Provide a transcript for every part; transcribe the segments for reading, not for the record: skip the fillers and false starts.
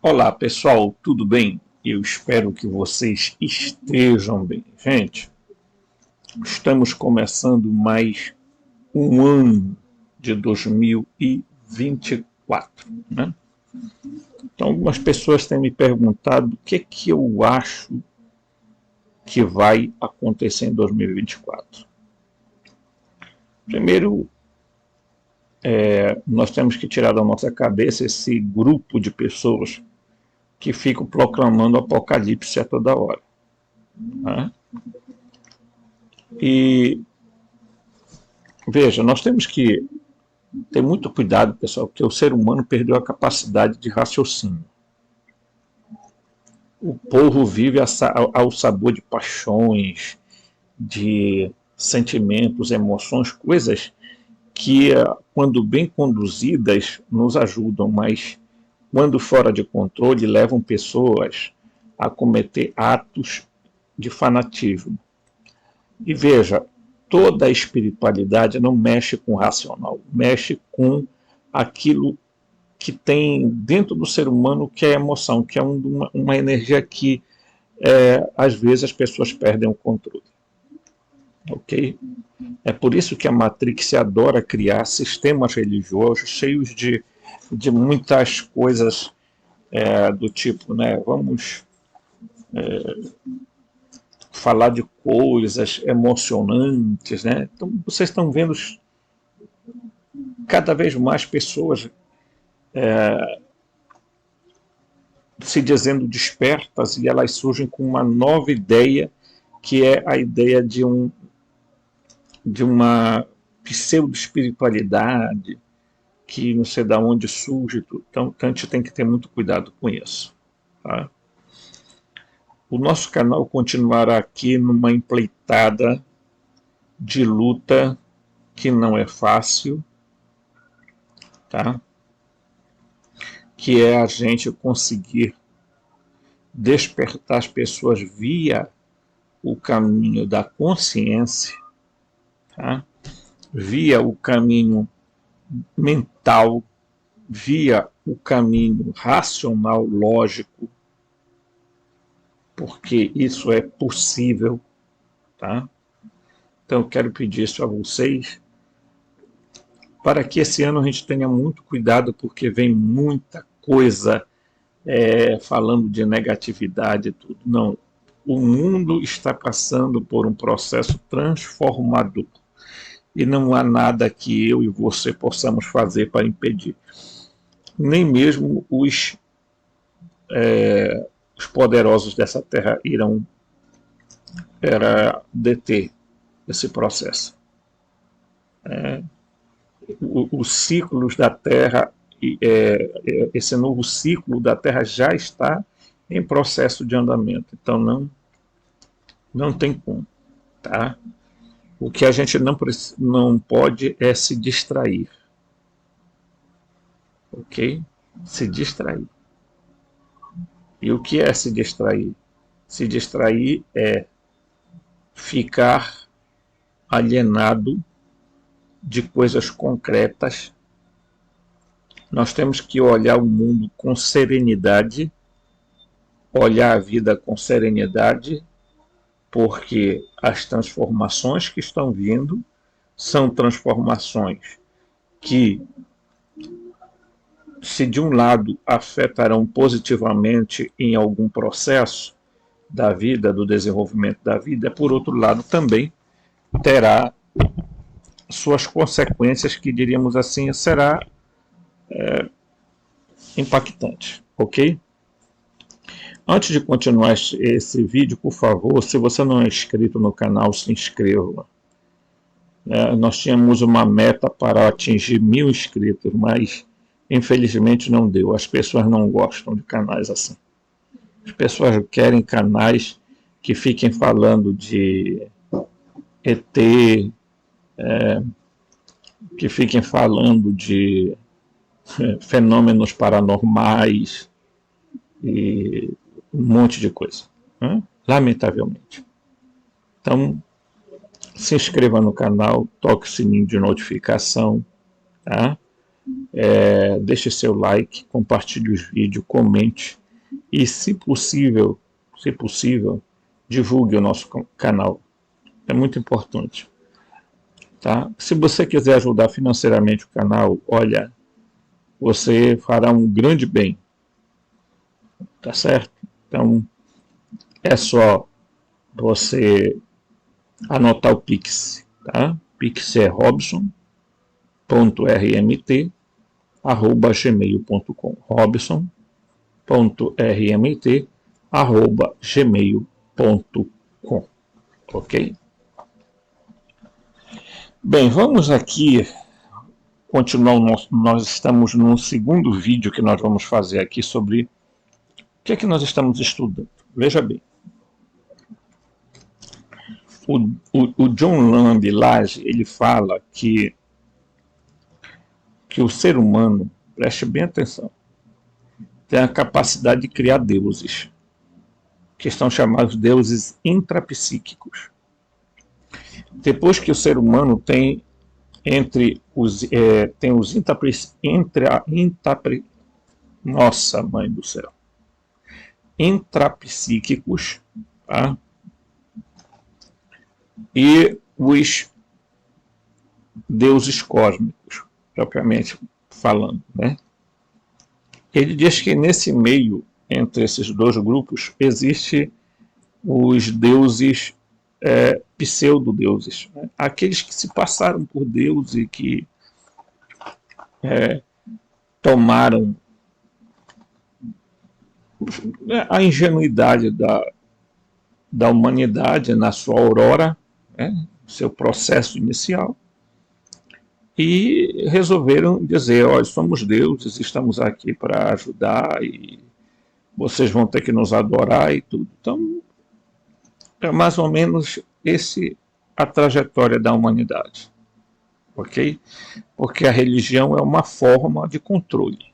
Olá pessoal, tudo bem? Eu espero que vocês estejam bem. Gente, estamos começando mais um ano de 2024, né? Então algumas pessoas têm me perguntado o que eu acho que vai acontecer em 2024. Primeiro, nós temos que tirar da nossa cabeça esse grupo de pessoas que ficam proclamando apocalipse a toda hora, né? E veja, nós temos que ter muito cuidado, pessoal, porque o ser humano perdeu a capacidade de raciocínio. O povo vive ao sabor de paixões, de sentimentos, emoções, coisas que, quando bem conduzidas, nos ajudam, mas quando fora de controle, levam pessoas a cometer atos de fanatismo. E veja, toda a espiritualidade não mexe com o racional, mexe com aquilo que tem dentro do ser humano, que é a emoção, que é uma energia que às vezes as pessoas perdem o controle. Ok? É por isso que a Matrix adora criar sistemas religiosos cheios de muitas coisas do tipo, né? Vamos falar de coisas emocionantes, né? Então vocês estão vendo cada vez mais pessoas se dizendo despertas, e elas surgem com uma nova ideia, que é a ideia de uma pseudo-espiritualidade, que não sei de onde surge. Então a gente tem que ter muito cuidado com isso. Tá? O nosso canal continuará aqui numa empreitada de luta que não é fácil, tá? Que é a gente conseguir despertar as pessoas via o caminho da consciência, tá? Via o caminho mental, via o caminho racional, lógico, porque isso é possível, tá? Então eu quero pedir isso a vocês, para que esse ano a gente tenha muito cuidado, porque vem muita coisa falando de negatividade e tudo. Não, o mundo está passando por um processo transformador e não há nada que eu e você possamos fazer para impedir. Nem mesmo os poderosos dessa terra irão deter esse processo. Os ciclos da terra, esse novo ciclo da terra já está em processo de andamento. Então não tem como, tá? O que a gente não pode é se distrair, ok? Se distrair. E o que é se distrair? Se distrair é ficar alienado de coisas concretas. Nós temos que olhar o mundo com serenidade, olhar a vida com serenidade, porque as transformações que estão vindo são transformações que, se de um lado afetarão positivamente em algum processo da vida, do desenvolvimento da vida, por outro lado também terá suas consequências, que diríamos assim, será impactante, ok? Antes de continuar esse vídeo, por favor, se você não é inscrito no canal, se inscreva. Nós tínhamos uma meta para atingir 1000 inscritos, mas infelizmente não deu. As pessoas não gostam de canais assim. As pessoas querem canais que fiquem falando de ET, que fiquem falando de fenômenos paranormais e um monte de coisa, né? Lamentavelmente. Então, se inscreva no canal, toque o sininho de notificação, tá? deixe seu like, compartilhe os vídeos, comente e, se possível, divulgue o nosso canal. É muito importante. Tá? Se você quiser ajudar financeiramente o canal, olha, você fará um grande bem. Tá certo? Então, é só você anotar o Pix. Tá? Pix é robson.rmt@gmail.com. robson.rmt@gmail.com. Ok? Bem, vamos aqui continuar. Nós estamos no segundo vídeo que nós vamos fazer aqui sobre o que é que nós estamos estudando. Veja bem. O John Lamb Lage, ele fala que o ser humano, preste bem atenção, tem a capacidade de criar deuses, que estão chamados deuses intrapsíquicos. Depois que o ser humano tem nossa mãe do céu, intrapsíquicos, tá? E os deuses cósmicos, propriamente falando, né? Ele diz que nesse meio, entre esses dois grupos, existe os deuses pseudodeuses, né? Aqueles que se passaram por Deus e que tomaram a ingenuidade da humanidade na sua aurora, né, seu processo inicial, e resolveram dizer: olha, somos deuses, estamos aqui para ajudar e vocês vão ter que nos adorar e tudo. Então, é mais ou menos a trajetória da humanidade, ok? Porque a religião é uma forma de controle.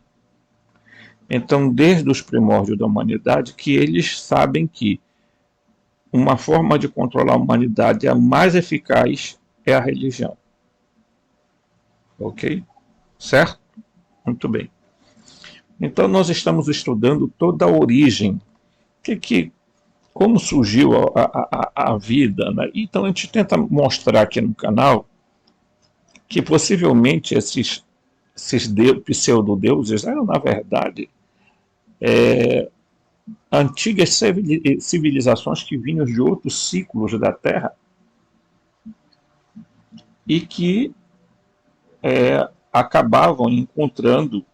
Então, desde os primórdios da humanidade, que eles sabem que uma forma de controlar a humanidade a mais eficaz é a religião. Ok? Certo? Muito bem. Então, nós estamos estudando toda a origem, como surgiu a vida, né? Então, a gente tenta mostrar aqui no canal que possivelmente esses pseudodeuses eram, na verdade, antigas civilizações que vinham de outros ciclos da Terra e que acabavam encontrando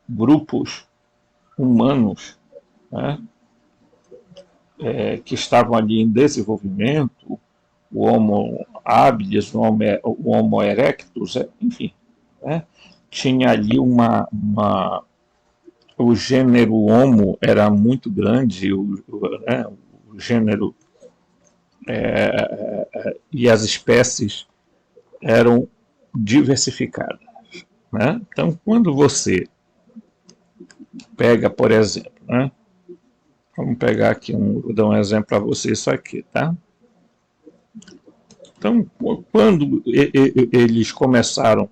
grupos humanos, né, que estavam ali em desenvolvimento, o Homo habilis, o Homo erectus, enfim, né, tinha ali o gênero Homo era muito grande, o gênero e as espécies eram diversificadas, né? Então, quando você pega, por exemplo, né? Vamos pegar aqui, vou dar um exemplo para você, isso aqui, tá? Então, quando eles começaram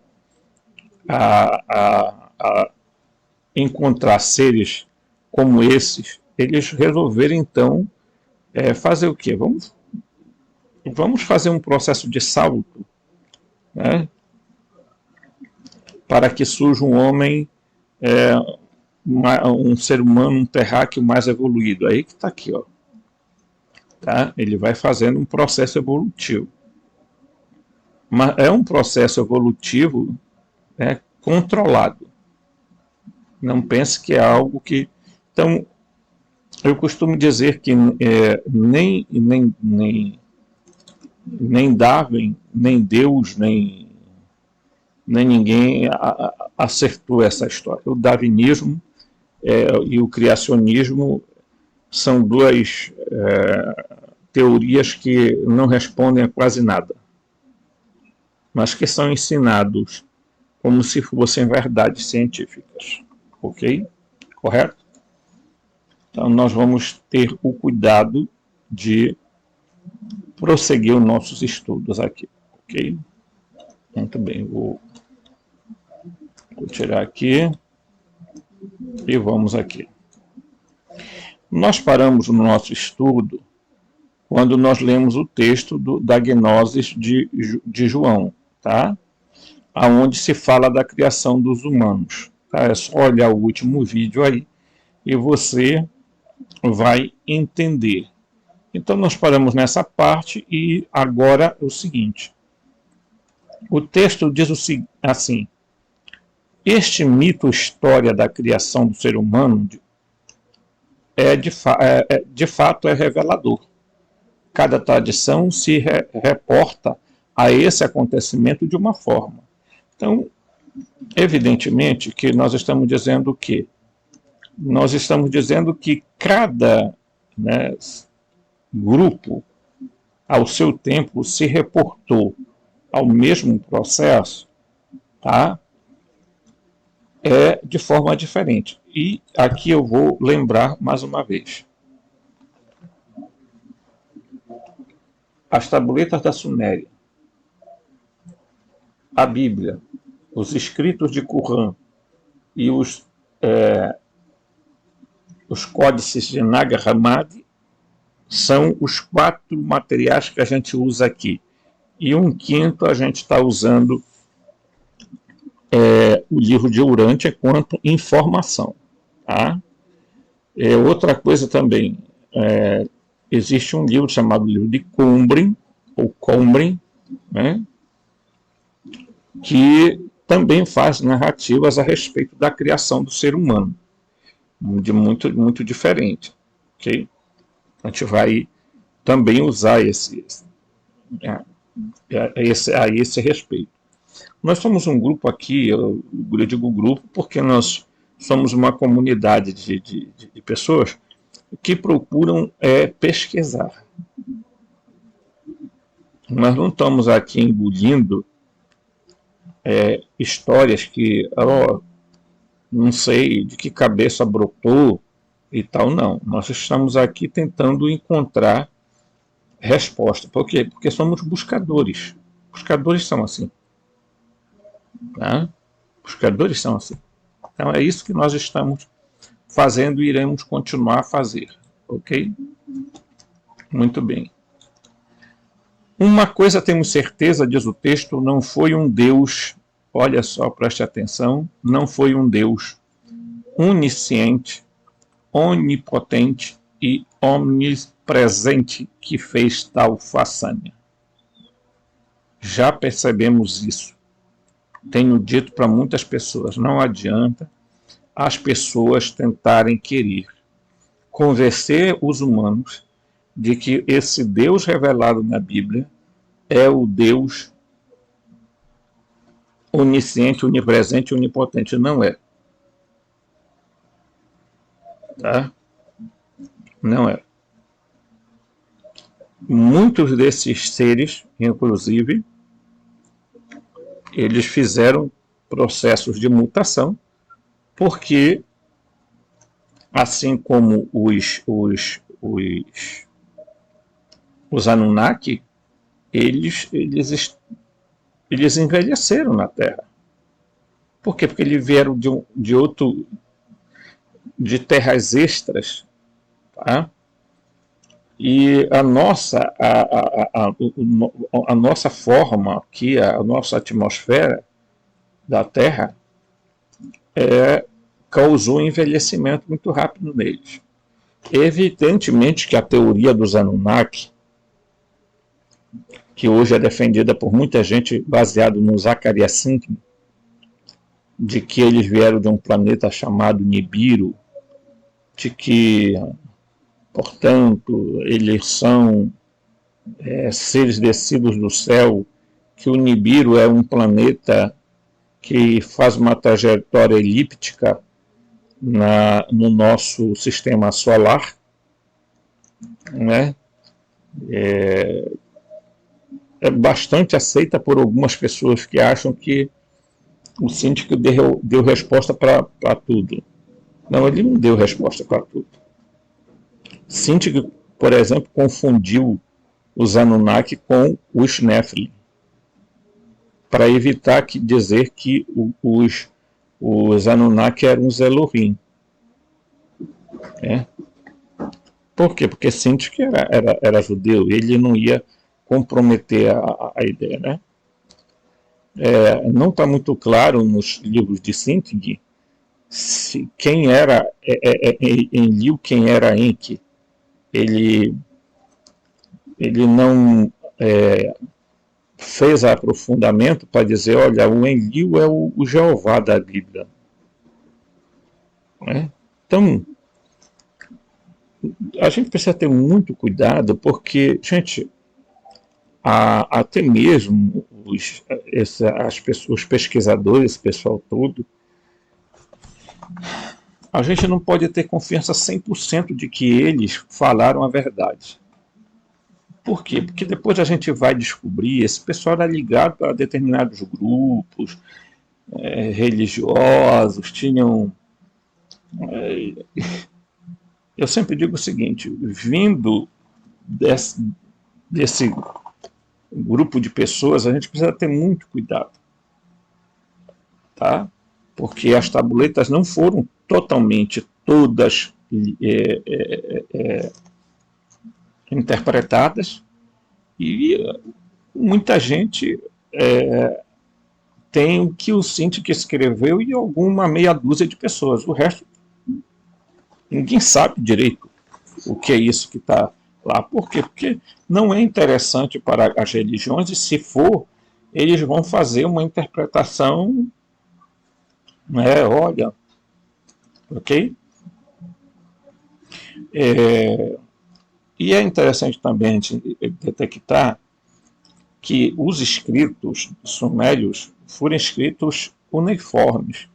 a encontrar seres como esses, eles resolveram, então, fazer o quê? Vamos fazer um processo de salto, né? Para que surja um homem, um ser humano, um terráqueo mais evoluído. Aí que está aqui, ó. Tá? Ele vai fazendo um processo evolutivo. Mas é um processo evolutivo, né, controlado. Não pense que é algo que... Então, eu costumo dizer que nem Darwin, nem Deus, nem ninguém acertou essa história. O darwinismo e o criacionismo são duas teorias que não respondem a quase nada, mas que são ensinados como se fossem verdades científicas. Ok? Correto? Então, nós vamos ter o cuidado de prosseguir os nossos estudos aqui. Ok? Muito bem. Vou Vou tirar aqui e vamos aqui. Nós paramos no nosso estudo quando nós lemos o texto da Gnoses de João, tá? Onde se fala da criação dos humanos. Tá? É só olhar o último vídeo aí e você vai entender. Então nós paramos nessa parte e agora é o seguinte. O texto diz assim: este mito, história da criação do ser humano, de fato é revelador. Cada tradição se reporta a esse acontecimento de uma forma. Então, evidentemente que nós estamos dizendo o quê? Nós estamos dizendo que cada, né, grupo, ao seu tempo, se reportou ao mesmo processo, tá? De forma diferente. E aqui eu vou lembrar mais uma vez. As tabuletas da Suméria, a Bíblia, os escritos de Qumran e os códices de Nag Hammadi são os 4 materiais que a gente usa aqui. E 1/5 a gente está usando o livro de Urântia quanto informação. Tá? Outra coisa também, existe um livro chamado livro de Qumran, ou Qumran, né? Que também faz narrativas a respeito da criação do ser humano, de muito diferente. Okay? A gente vai também usar a esse respeito. Nós somos um grupo aqui, eu digo grupo porque nós somos uma comunidade de pessoas que procuram pesquisar. Nós não estamos aqui engolindo histórias que, não sei de que cabeça brotou e tal, não. Nós estamos aqui tentando encontrar resposta. Por quê? Porque somos buscadores. Buscadores são assim. Tá? Buscadores são assim. Então é isso que nós estamos fazendo e iremos continuar a fazer. Ok? Muito bem. Uma coisa temos certeza, diz o texto, não foi um Deus, olha só, preste atenção, não foi um Deus onisciente, onipotente e omnipresente que fez tal façanha. Já percebemos isso. Tenho dito para muitas pessoas, não adianta as pessoas tentarem querer convencer os humanos de que esse Deus revelado na Bíblia é o Deus onisciente, onipresente e onipotente. Não é. Tá? Não é. Muitos desses seres, inclusive, eles fizeram processos de mutação, porque, assim como os Anunnaki, eles envelheceram na Terra. Por quê? Porque eles vieram de terras extras, tá? E a nossa forma aqui, a nossa atmosfera da Terra causou envelhecimento muito rápido neles. Evidentemente que a teoria dos Anunnaki, que hoje é defendida por muita gente baseado no Zacarias 5, de que eles vieram de um planeta chamado Nibiru, de que, portanto, eles são seres descidos do céu, que o Nibiru é um planeta que faz uma trajetória elíptica no nosso sistema solar, né? É bastante aceita por algumas pessoas que acham que o síndico deu resposta para tudo. Não, ele não deu resposta para tudo. O síndico, por exemplo, confundiu os Anunnaki com os Nephilim, para evitar dizer que os os Anunnaki eram os Elohim. Né? Por quê? Porque Sintik era judeu, ele não ia comprometer a ideia. Né? Não está muito claro nos livros de Sintik quem era Enlil, quem era Enki. Ele não fez aprofundamento para dizer, olha, o Enlil é o Jeová da Bíblia. Né? Então, a gente precisa ter muito cuidado, porque, gente, até mesmo os pesquisadores, esse pessoal todo, a gente não pode ter confiança 100% de que eles falaram a verdade. Por quê? Porque depois a gente vai descobrir, esse pessoal era ligado a determinados grupos religiosos, tinham... eu sempre digo o seguinte, vindo desse grupo de pessoas, a gente precisa ter muito cuidado. Tá? Porque as tabuletas não foram totalmente todas interpretadas e muita gente tem o que o Sintik escreveu e alguma meia dúzia de pessoas. O resto, ninguém sabe direito o que é isso que está lá. Por quê? Porque não é interessante para as religiões e, se for, eles vão fazer uma interpretação, olha, ok? E é interessante também a gente detectar que os escritos sumérios foram escritos uniformes,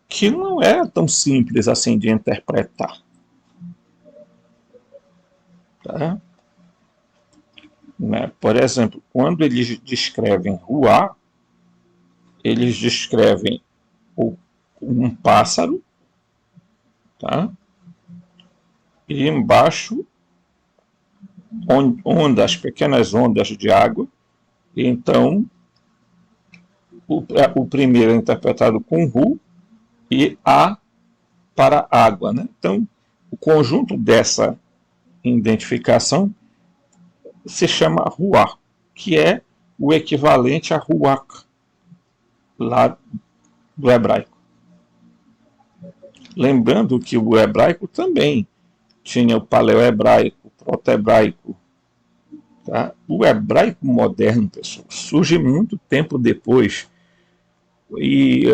que não é tão simples assim de interpretar. Tá? Por exemplo, quando eles descrevem Ruá, eles descrevem um pássaro, tá? E embaixo ondas, pequenas ondas de água. Então, o primeiro é interpretado com Ru e A para água. Né? Então, o conjunto dessa identificação se chama Ruá, que é o equivalente a Ruach, lá do hebraico. Lembrando que o hebraico também tinha o paleo-hebraico, o proto-hebraico. Tá? O hebraico moderno, pessoal, surge muito tempo depois. E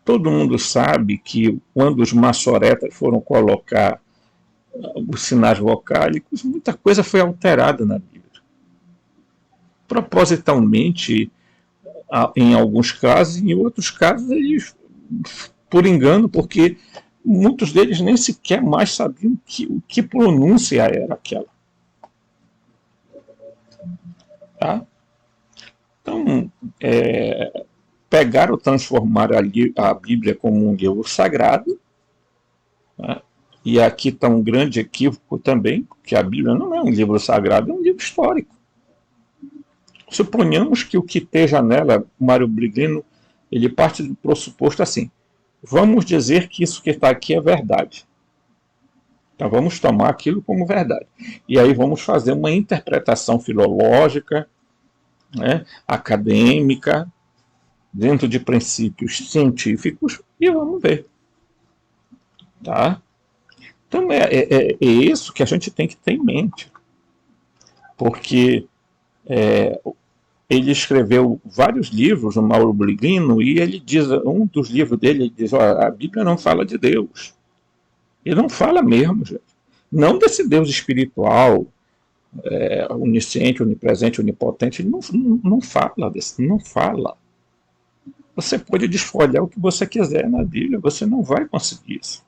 todo mundo sabe que quando os maçoretas foram colocar os sinais vocálicos, muita coisa foi alterada na Bíblia. Propositalmente, em alguns casos, em outros casos, eles, por engano, porque muitos deles nem sequer mais sabiam o que pronúncia era aquela. Tá? Então, pegaram, transformaram a Bíblia como um livro sagrado, né? E aqui está um grande equívoco também, porque a Bíblia não é um livro sagrado, é um livro histórico. Suponhamos que o que esteja nela, Mário Briglino, ele parte do pressuposto assim, vamos dizer que isso que está aqui é verdade. Então vamos tomar aquilo como verdade. E aí vamos fazer uma interpretação filológica, né, acadêmica, dentro de princípios científicos, e vamos ver. Tá? Então é isso que a gente tem que ter em mente. Porque ele escreveu vários livros, o Mauro Briglino, e ele diz, um dos livros dele, ele diz, a Bíblia não fala de Deus. Ele não fala mesmo, gente. Não desse Deus espiritual, onisciente, onipresente, onipotente, ele não fala desse, não fala. Você pode desfolhar o que você quiser na Bíblia, você não vai conseguir isso.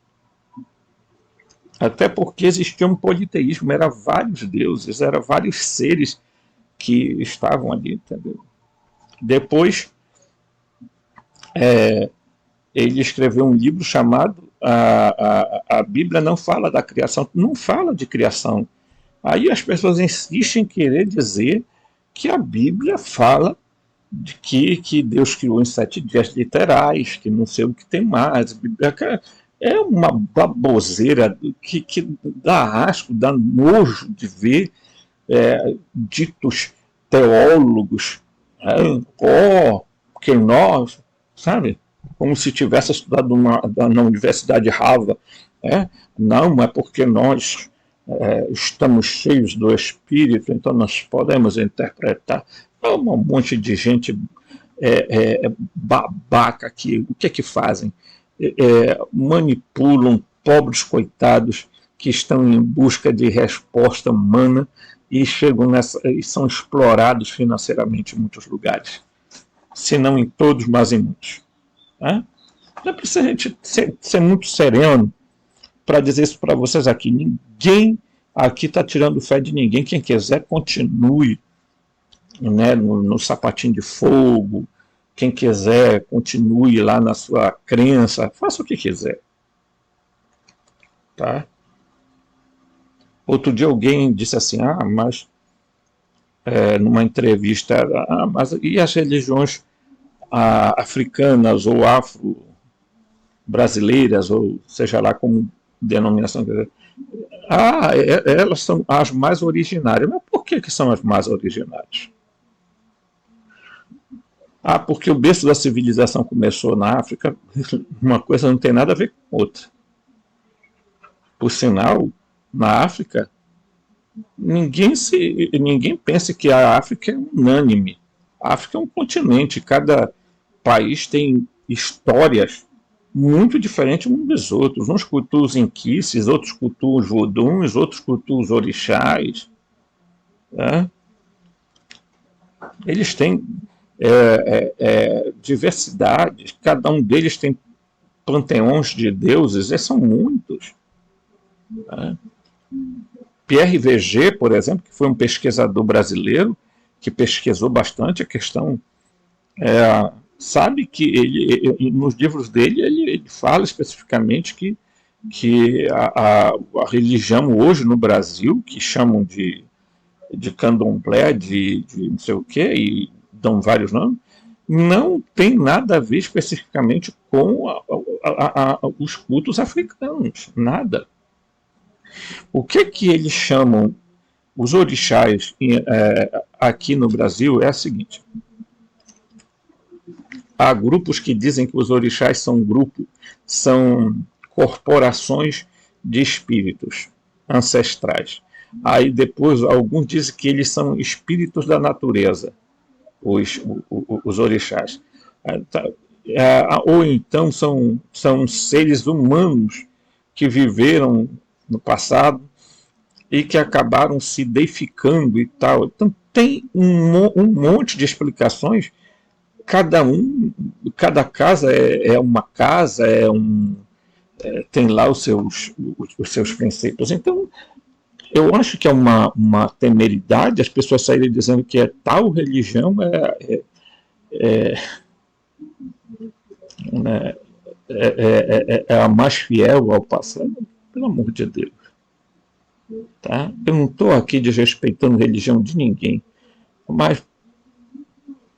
Até porque existia um politeísmo, eram vários deuses, eram vários seres que estavam ali, entendeu? Depois, ele escreveu um livro chamado a Bíblia não fala da criação, não fala de criação. Aí as pessoas insistem em querer dizer que a Bíblia fala que Deus criou em 7 dias literais, que não sei o que tem mais. É uma baboseira que dá asco, dá nojo de ver ditos teólogos, que nós, sabe? Como se tivesse estudado na Universidade de Harvard. Não, é porque nós estamos cheios do Espírito, então nós podemos interpretar. É um monte de gente babaca que o que é que fazem? Manipulam pobres coitados que estão em busca de resposta humana e chegam e são explorados financeiramente em muitos lugares. Se não em todos, mas em muitos. Né? Não precisa a gente ser muito sereno para dizer isso para vocês aqui. Ninguém aqui está tirando fé de ninguém. Quem quiser, continue, né, no sapatinho de fogo. Quem quiser, continue lá na sua crença. Faça o que quiser. Tá? Outro dia alguém disse assim, mas numa entrevista, mas e as religiões africanas ou afro-brasileiras, ou seja lá como denominação que elas são as mais originárias. Mas por que são as mais originárias? Porque o berço da civilização começou na África. Uma coisa não tem nada a ver com outra. Por sinal, na África, ninguém pensa que a África é unânime. A África é um continente, cada país tem histórias muito diferentes uns dos outros. Uns cultuam os inquices, outros cultuam os voduns, outros cultuam os orixás. Né? Eles têm diversidade, cada um deles tem panteões de deuses, são muitos. Né? Pierre Verger, por exemplo, que foi um pesquisador brasileiro, que pesquisou bastante a questão, sabe que nos livros dele ele fala especificamente que a religião hoje no Brasil, que chamam de candomblé, de não sei o quê, e dão vários nomes, não tem nada a ver especificamente com os cultos africanos, nada. O que eles chamam os orixás aqui no Brasil é o seguinte: há grupos que dizem que os orixás são corporações de espíritos ancestrais. Aí depois alguns dizem que eles são espíritos da natureza, os orixás. Ou então são seres humanos que viveram no passado e que acabaram se deificando e tal. Então tem um monte de explicações. Cada casa é uma casa, tem lá os seus princípios. Então eu acho que é uma temeridade as pessoas saírem dizendo que tal religião é a mais fiel ao passado. Pelo amor de Deus. Tá? Eu não estou aqui desrespeitando a religião de ninguém, mas,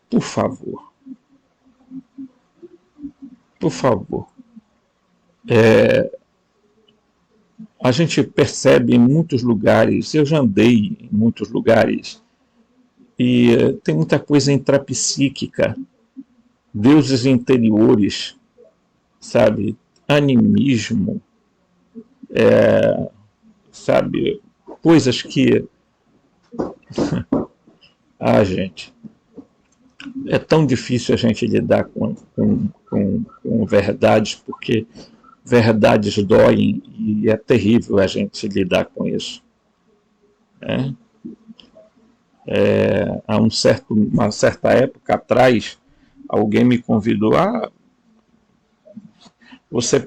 por favor, a gente percebe em muitos lugares, eu já andei em muitos lugares, e tem muita coisa intrapsíquica, deuses interiores, sabe, animismo, sabe, coisas que gente, é tão difícil a gente lidar com verdades, porque verdades doem e é terrível a gente lidar com isso. Há uma certa época atrás, alguém me convidou você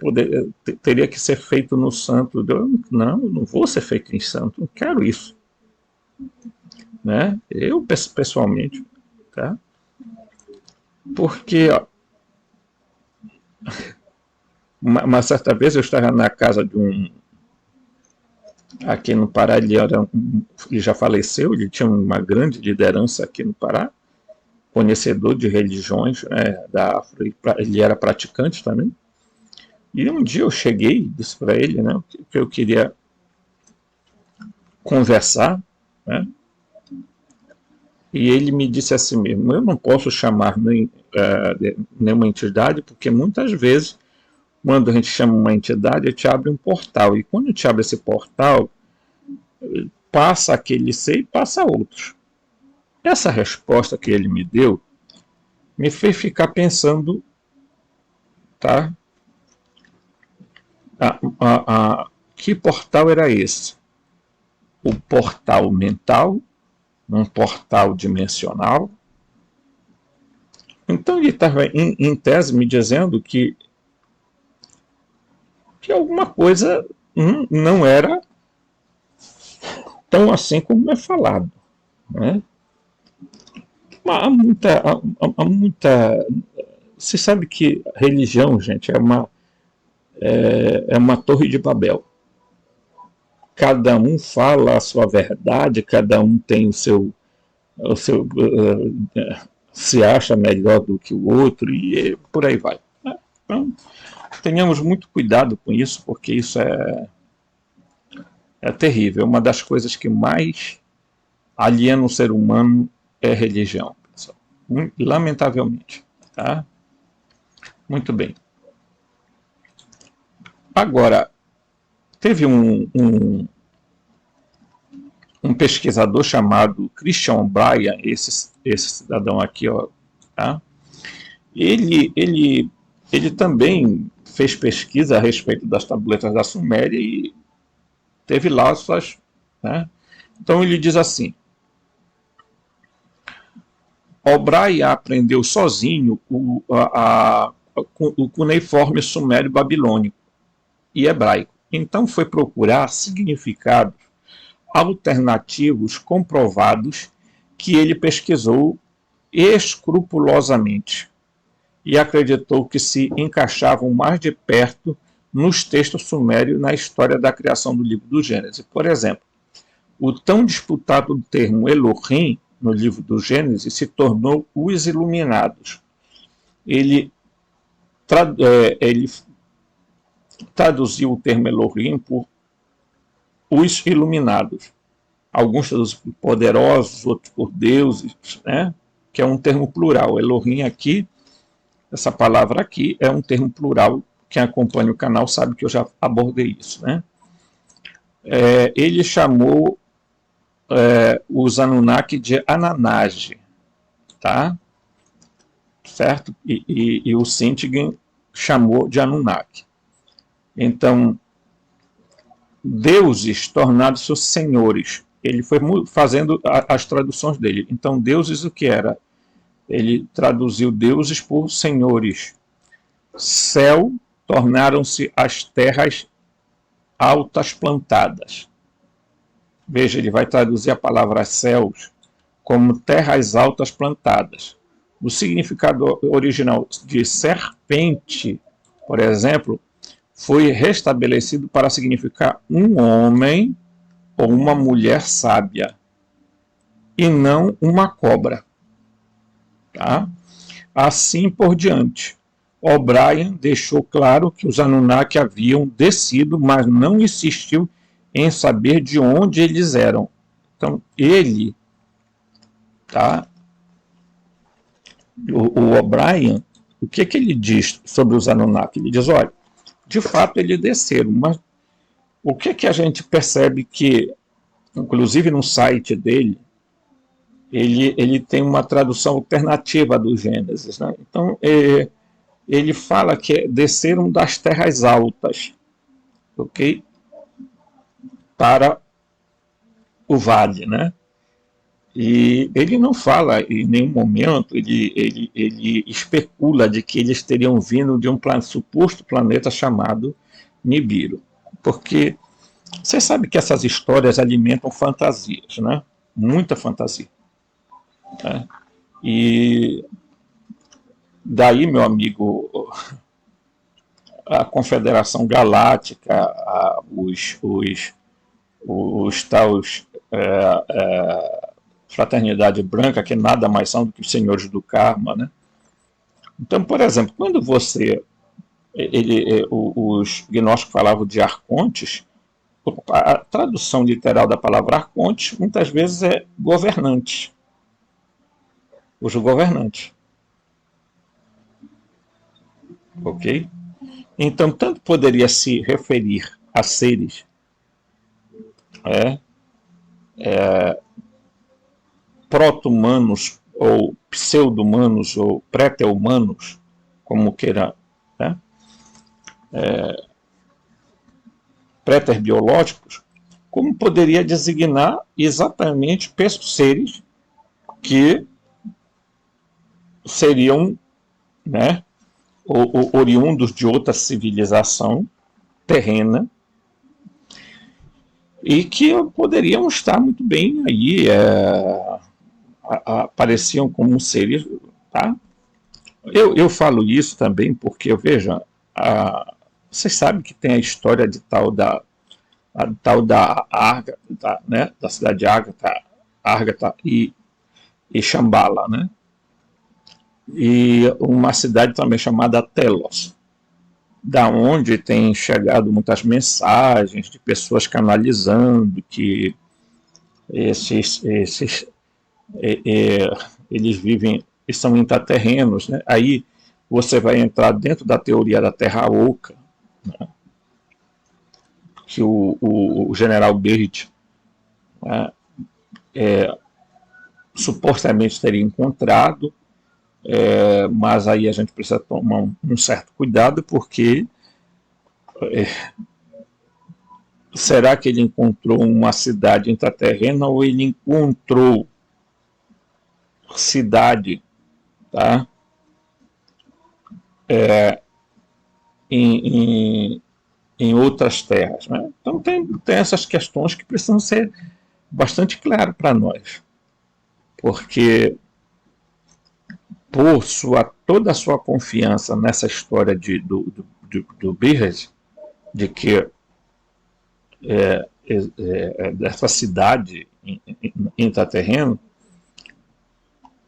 teria que ser feito no santo. Eu não vou ser feito em santo, não quero isso. Né? Eu, pessoalmente, tá? Porque uma certa vez eu estava na casa de aqui no Pará, ele já faleceu, ele tinha uma grande liderança aqui no Pará, conhecedor de religiões, né, da África, ele era praticante também. E um dia eu cheguei e disse para ele, né, que eu queria conversar, né, e ele me disse assim mesmo: eu não posso chamar nenhuma entidade, porque muitas vezes, quando a gente chama uma entidade, te abre um portal, e quando te abre esse portal, passa aquele ser e passa outros. Essa resposta que ele me deu me fez ficar pensando, tá? Que portal era esse? O portal mental, um portal dimensional. Então ele estava em tese me dizendo que alguma coisa não era tão assim como é falado, né? Mas há muita. Você sabe que religião, gente, é uma torre de Babel. Cada um fala a sua verdade, cada um tem se acha melhor do que o outro e por aí vai. Então, tenhamos muito cuidado com isso, porque isso é terrível. Uma das coisas que mais aliena o ser humano é religião, pessoal. Lamentavelmente. Tá? Muito bem. Agora, teve um pesquisador chamado Christian O'Brien, esse cidadão aqui, ó, tá? Ele também fez pesquisa a respeito das tabuletas da Suméria e teve lá suas, né? Então ele diz assim: O'Brien aprendeu sozinho o cuneiforme sumério babilônico e hebraico. Então foi procurar significados alternativos comprovados que ele pesquisou escrupulosamente e acreditou que se encaixavam mais de perto nos textos sumérios na história da criação do livro do Gênesis. Por exemplo, o tão disputado termo Elohim no livro do Gênesis se tornou os Iluminados. Ele traduziu o termo Elohim por os Iluminados. Alguns traduziram por poderosos, outros por deuses, né? Que é um termo plural. Elohim aqui, essa palavra aqui, é um termo plural. Quem acompanha o canal sabe que eu já abordei isso, né? Ele chamou os Anunnaki de Ananage, tá? Certo? E o Sintgen chamou de Anunnaki. Então, deuses tornados senhores. Ele foi fazendo as traduções dele. Então, deuses o que era? Ele traduziu deuses por senhores. Céu tornaram-se as terras altas plantadas. Veja, ele vai traduzir a palavra céus como terras altas plantadas. O significado original de serpente, por exemplo, foi restabelecido para significar um homem ou uma mulher sábia, e não uma cobra. Tá? Assim por diante. O'Brien deixou claro que os Anunnaki haviam descido, mas não insistiu em saber de onde eles eram. Então, ele, tá? O O'Brien, o que ele diz sobre os Anunnaki? Ele diz, olha, de fato eles desceram, mas o que a gente percebe que, inclusive no site dele, ele tem uma tradução alternativa do Gênesis, né? Então, ele fala que desceram das terras altas, ok? Para o vale, né? E ele não fala em nenhum momento, ele especula de que eles teriam vindo de um suposto planeta chamado Nibiru. Porque você sabe que essas histórias alimentam fantasias, né? Muita fantasia. Né? E daí, meu amigo, a Confederação Galáctica, os tais fraternidade branca, que nada mais são do que os senhores do karma, né? Então, por exemplo, quando os gnósticos falavam de arcontes, a tradução literal da palavra arcontes muitas vezes é governante, os governantes, ok? Então, tanto poderia se referir a seres proto-humanos ou pseudo-humanos ou pré-humanos, como queira, né? Préter biológicos, como poderia designar exatamente seres que seriam, né, oriundos de outra civilização terrena e que poderiam estar muito bem aí, apareciam como seres, tá? Eu falo isso também porque, veja, vocês sabem que tem a história de tal da Ágata, né, da cidade de Ágata e Shambhala, né? E uma cidade também chamada Telos, da onde tem chegado muitas mensagens de pessoas canalizando que eles vivem, eles são intraterrenos, né? Aí você vai entrar dentro da teoria da Terra Oca, né? Que o general Byrd, né, supostamente teria encontrado, mas aí a gente precisa tomar um certo cuidado, porque será que ele encontrou uma cidade intraterrena ou ele encontrou cidade, tá? Em outras terras, né? Então tem essas questões que precisam ser bastante claras para nós, porque por toda a sua confiança nessa história do Byrd, de que dessa cidade intraterrena,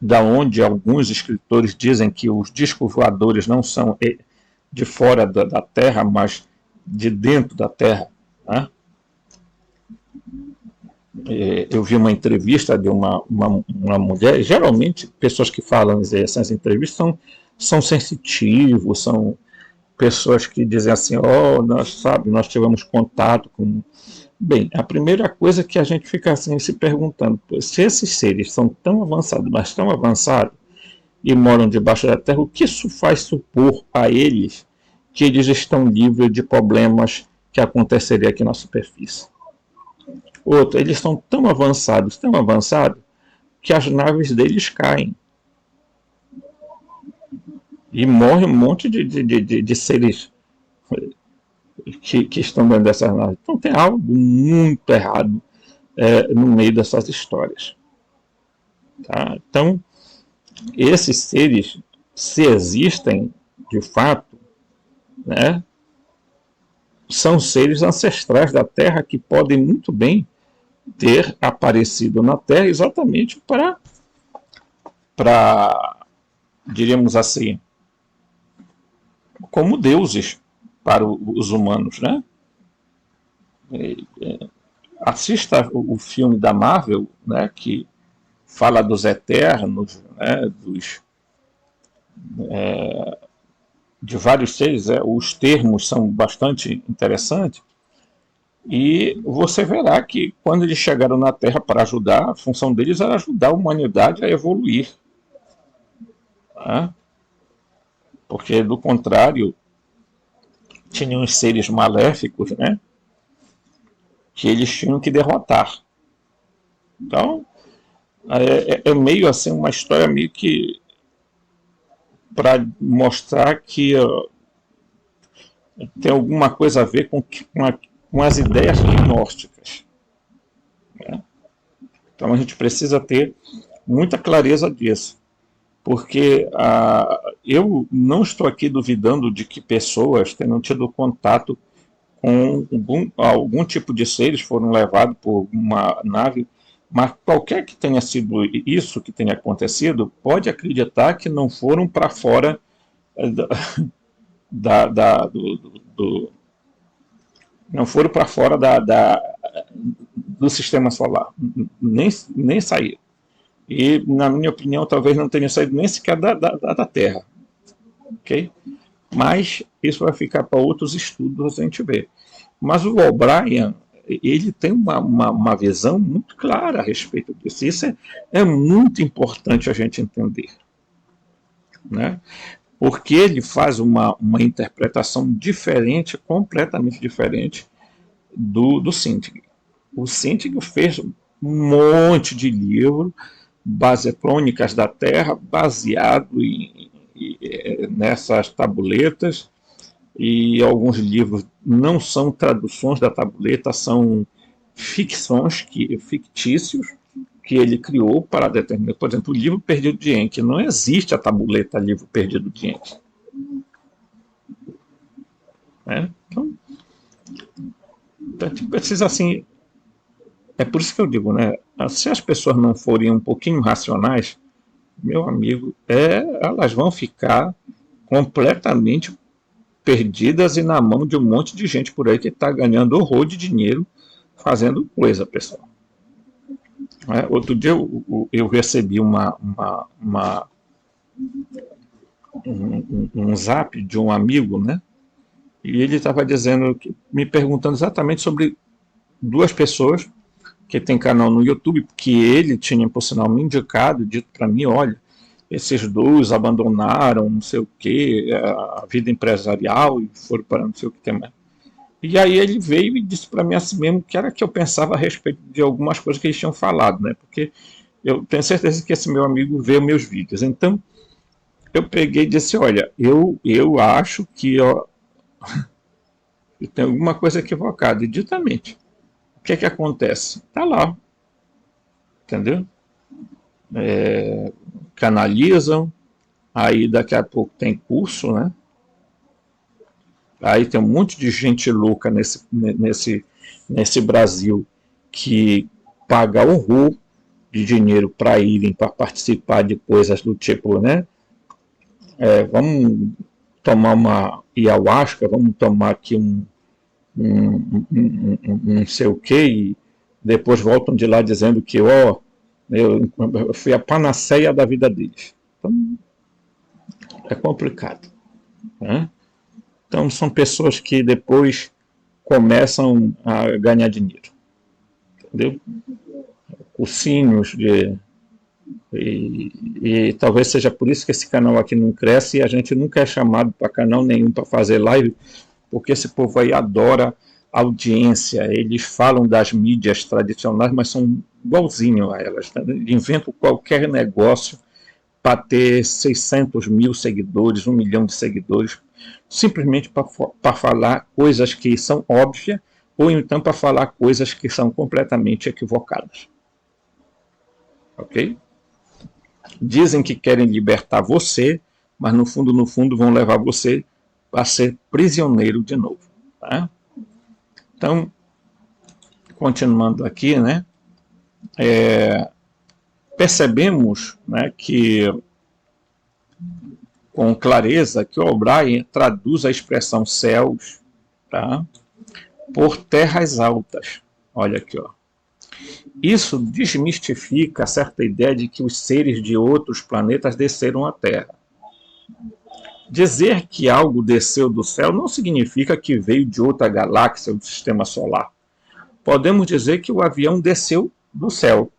da onde alguns escritores dizem que os discos voadores não são de fora da Terra, mas de dentro da Terra, né? Eu vi uma entrevista de uma mulher, geralmente pessoas que falam essas entrevistas são sensitivos, são pessoas que dizem assim, nós tivemos contato com... Bem, a primeira coisa que a gente fica assim se perguntando, se esses seres são tão avançados, mas tão avançados, e moram debaixo da terra, o que isso faz supor a eles que eles estão livres de problemas que aconteceriam aqui na superfície? Outro, eles são tão avançados, que as naves deles caem. E morre um monte de seres que estão dentro dessas naves. Então tem algo muito errado no meio dessas histórias. Tá? Então, esses seres, se existem de fato, né, são seres ancestrais da Terra que podem muito bem ter aparecido na Terra exatamente para, diríamos assim, como deuses para os humanos, né? Assista o filme da Marvel, né, que fala dos Eternos, né, de vários seres, os termos são bastante interessantes, e você verá que quando eles chegaram na Terra para ajudar, a função deles era ajudar a humanidade a evoluir, né? Porque do contrário tinham os seres maléficos, né, que eles tinham que derrotar. Então é meio assim uma história meio que para mostrar que tem alguma coisa a ver com as ideias gnósticas, né? Então a gente precisa ter muita clareza disso, porque eu não estou aqui duvidando de que pessoas tenham tido contato com algum tipo de seres, foram levados por uma nave Mas qualquer que tenha sido isso que tenha acontecido, pode acreditar que não foram para fora do não foram para fora do sistema solar, nem saíram. E, na minha opinião, talvez não tenha saído nem sequer da Terra. Ok? Mas isso vai ficar para outros estudos a gente ver. Mas o O'Brien, ele tem uma visão muito clara a respeito disso. Isso é muito importante a gente entender. Né? Porque ele faz uma interpretação diferente, completamente diferente do Syntyg. O Syntyg fez um monte de livro, crônicas da Terra, baseado nessas tabuletas, e alguns livros não são traduções da tabuleta, são fictícios que ele criou para determinar. Por exemplo, o livro Perdido de Enki. Não existe a tabuleta livro Perdido de Enki. Então, a gente precisa assim. É por isso que eu digo, né? Se as pessoas não forem um pouquinho racionais, meu amigo, elas vão ficar completamente perdidas e na mão de um monte de gente por aí que está ganhando horror de dinheiro fazendo coisa, pessoal. Outro dia eu recebi um zap de um amigo, né? E ele estava me perguntando exatamente sobre duas pessoas que tem canal no YouTube, que ele tinha, por sinal, me indicado, dito para mim, olha, esses dois abandonaram não sei o que, a vida empresarial e foram para não sei o que tem mais. E aí ele veio e disse para mim assim mesmo que era que eu pensava a respeito de algumas coisas que eles tinham falado, né? Porque eu tenho certeza que esse meu amigo vê meus vídeos. Então, eu peguei e disse, olha, eu acho que tem alguma coisa equivocada. E ditamente, o que acontece? Tá lá, entendeu? Canalizam, aí daqui a pouco tem curso, né? Aí tem um monte de gente louca nesse Brasil que paga horror de dinheiro para irem para participar de coisas do tipo, né? Vamos tomar uma ayahuasca, vamos tomar aqui não sei o que, e depois voltam de lá dizendo que eu fui a panaceia da vida deles. Então, é complicado. Né? Então, são pessoas que depois começam a ganhar dinheiro. Entendeu? Cursinhos e talvez seja por isso que esse canal aqui não cresce e a gente nunca é chamado para canal nenhum para fazer live, porque esse povo aí adora audiência, eles falam das mídias tradicionais, mas são igualzinho a elas, né? Inventam qualquer negócio para ter 600 mil seguidores, 1 milhão de seguidores, simplesmente para falar coisas que são óbvias, ou então para falar coisas que são completamente equivocadas. Ok? Dizem que querem libertar você, mas no fundo vão levar você a ser prisioneiro de novo. Tá? Então, continuando aqui, né? Percebemos, né, que com clareza que o O'Brien traduz a expressão céus, tá, por terras altas. Olha aqui, ó. Isso desmistifica certa ideia de que os seres de outros planetas desceram à Terra. Dizer que algo desceu do céu não significa que veio de outra galáxia ou do sistema solar. Podemos dizer que o avião desceu do céu,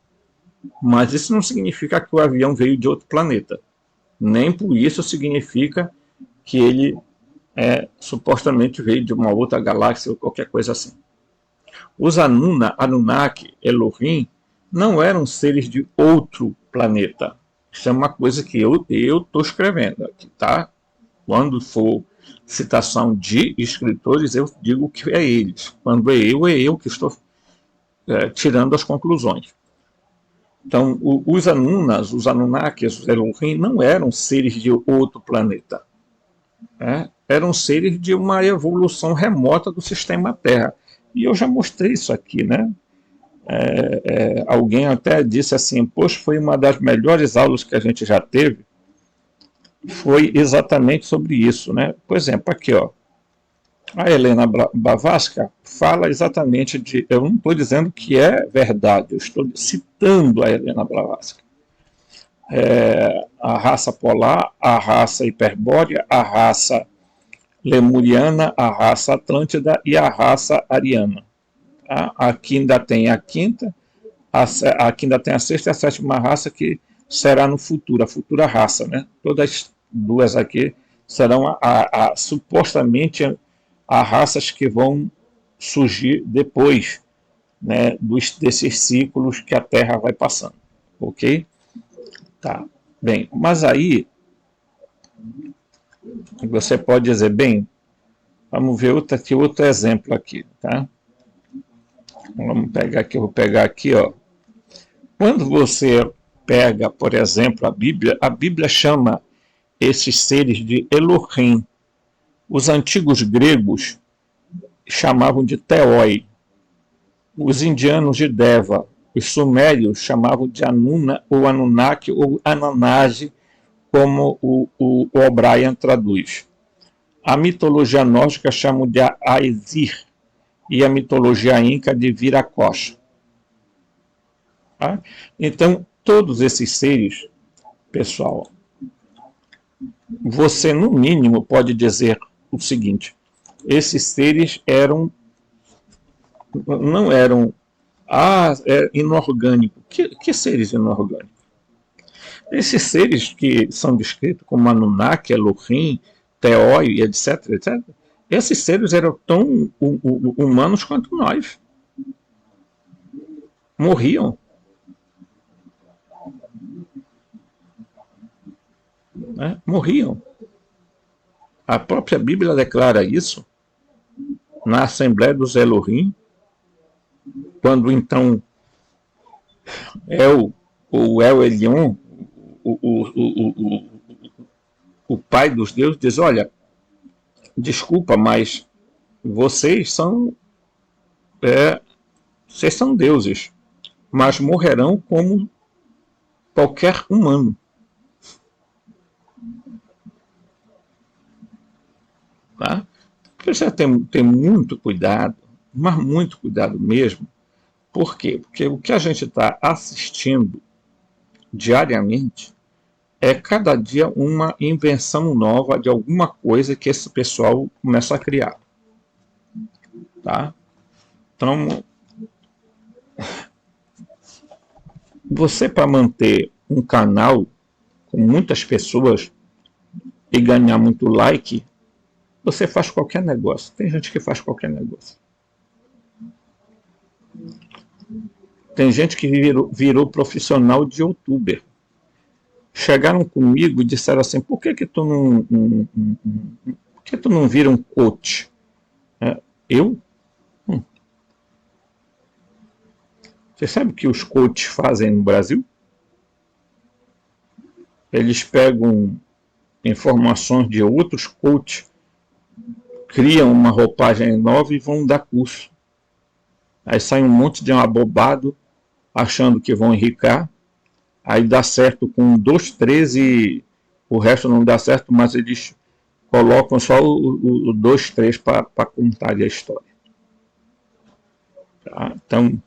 mas isso não significa que o avião veio de outro planeta. Nem por isso significa que ele supostamente veio de uma outra galáxia ou qualquer coisa assim. Os Anunnaki, Elohim, não eram seres de outro planeta. Isso é uma coisa que eu estou escrevendo aqui, tá? Quando for citação de escritores, eu digo que é eles. Quando é eu que estou tirando as conclusões. Então, os Anunnas, os Anunnakis, os Elohim, não eram seres de outro planeta. Eram seres de uma evolução remota do sistema Terra. E eu já mostrei isso aqui, né? Alguém até disse assim, poxa, foi uma das melhores aulas que a gente já teve, foi exatamente sobre isso, né? Por exemplo, aqui, ó, a Helena Blavatsky fala exatamente de, eu não estou dizendo que é verdade, eu estou citando a Helena Blavatsky. A raça polar, a raça hiperbórea, a raça lemuriana, a raça atlântida e a raça ariana. Tá? Aqui ainda tem a quinta, aqui ainda tem a sexta e a sétima raça que será no futuro, a futura raça, né? Todas duas aqui serão supostamente as raças que vão surgir depois, né, desses ciclos que a Terra vai passando, ok? Tá, bem, mas aí você pode dizer, bem, vamos ver outro exemplo aqui, tá? Vamos pegar aqui, eu vou pegar aqui, ó. Quando você pega, por exemplo, a Bíblia chama esses seres de Elohim. Os antigos gregos chamavam de Theoi, os indianos de Deva, os sumérios chamavam de Anuna ou Anunnaki ou Ananage, como o O'Brien traduz. A mitologia nórdica chama de Aesir e a mitologia inca de Viracocha. Tá? Então, todos esses seres, pessoal, você no mínimo pode dizer o seguinte: esses seres não eram inorgânicos. Que seres inorgânicos? Esses seres que são descritos como Anunnaki, Elohim, Theoi, etc., etc., esses seres eram tão humanos quanto nós. Morriam. Né? Morriam. A própria Bíblia declara isso na Assembleia dos Elohim, quando então o El Elyon, o pai dos deuses, diz, olha, desculpa, mas vocês são deuses, mas morrerão como qualquer humano. Tá? Precisa ter muito cuidado, mas muito cuidado mesmo. Por quê? Porque o que a gente está assistindo diariamente é cada dia uma invenção nova de alguma coisa que esse pessoal começa a criar. Tá? Então, você para manter um canal com muitas pessoas e ganhar muito like, você faz qualquer negócio. Tem gente que faz qualquer negócio. Tem gente que virou profissional de youtuber. Chegaram comigo e disseram assim, por que tu não vira um coach? Eu? Você sabe o que os coaches fazem no Brasil? Eles pegam informações de outros coaches, criam uma roupagem nova e vão dar curso. Aí sai um monte de abobado achando que vão enricar, aí dá certo com 2, 3 e o resto não dá certo, mas eles colocam só o 2, 3 para contar a história. Tá? Então,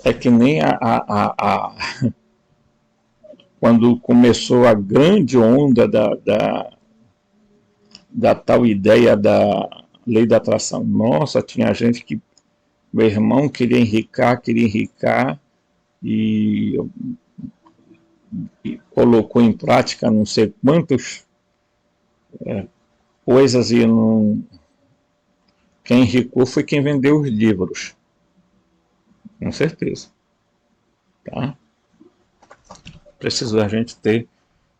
é que nem quando começou a grande onda da tal ideia da lei da atração. Nossa, tinha gente que meu irmão queria enricar e colocou em prática não sei quantas coisas e não... Quem enricou foi quem vendeu os livros. Com certeza. Tá? Precisa a gente ter...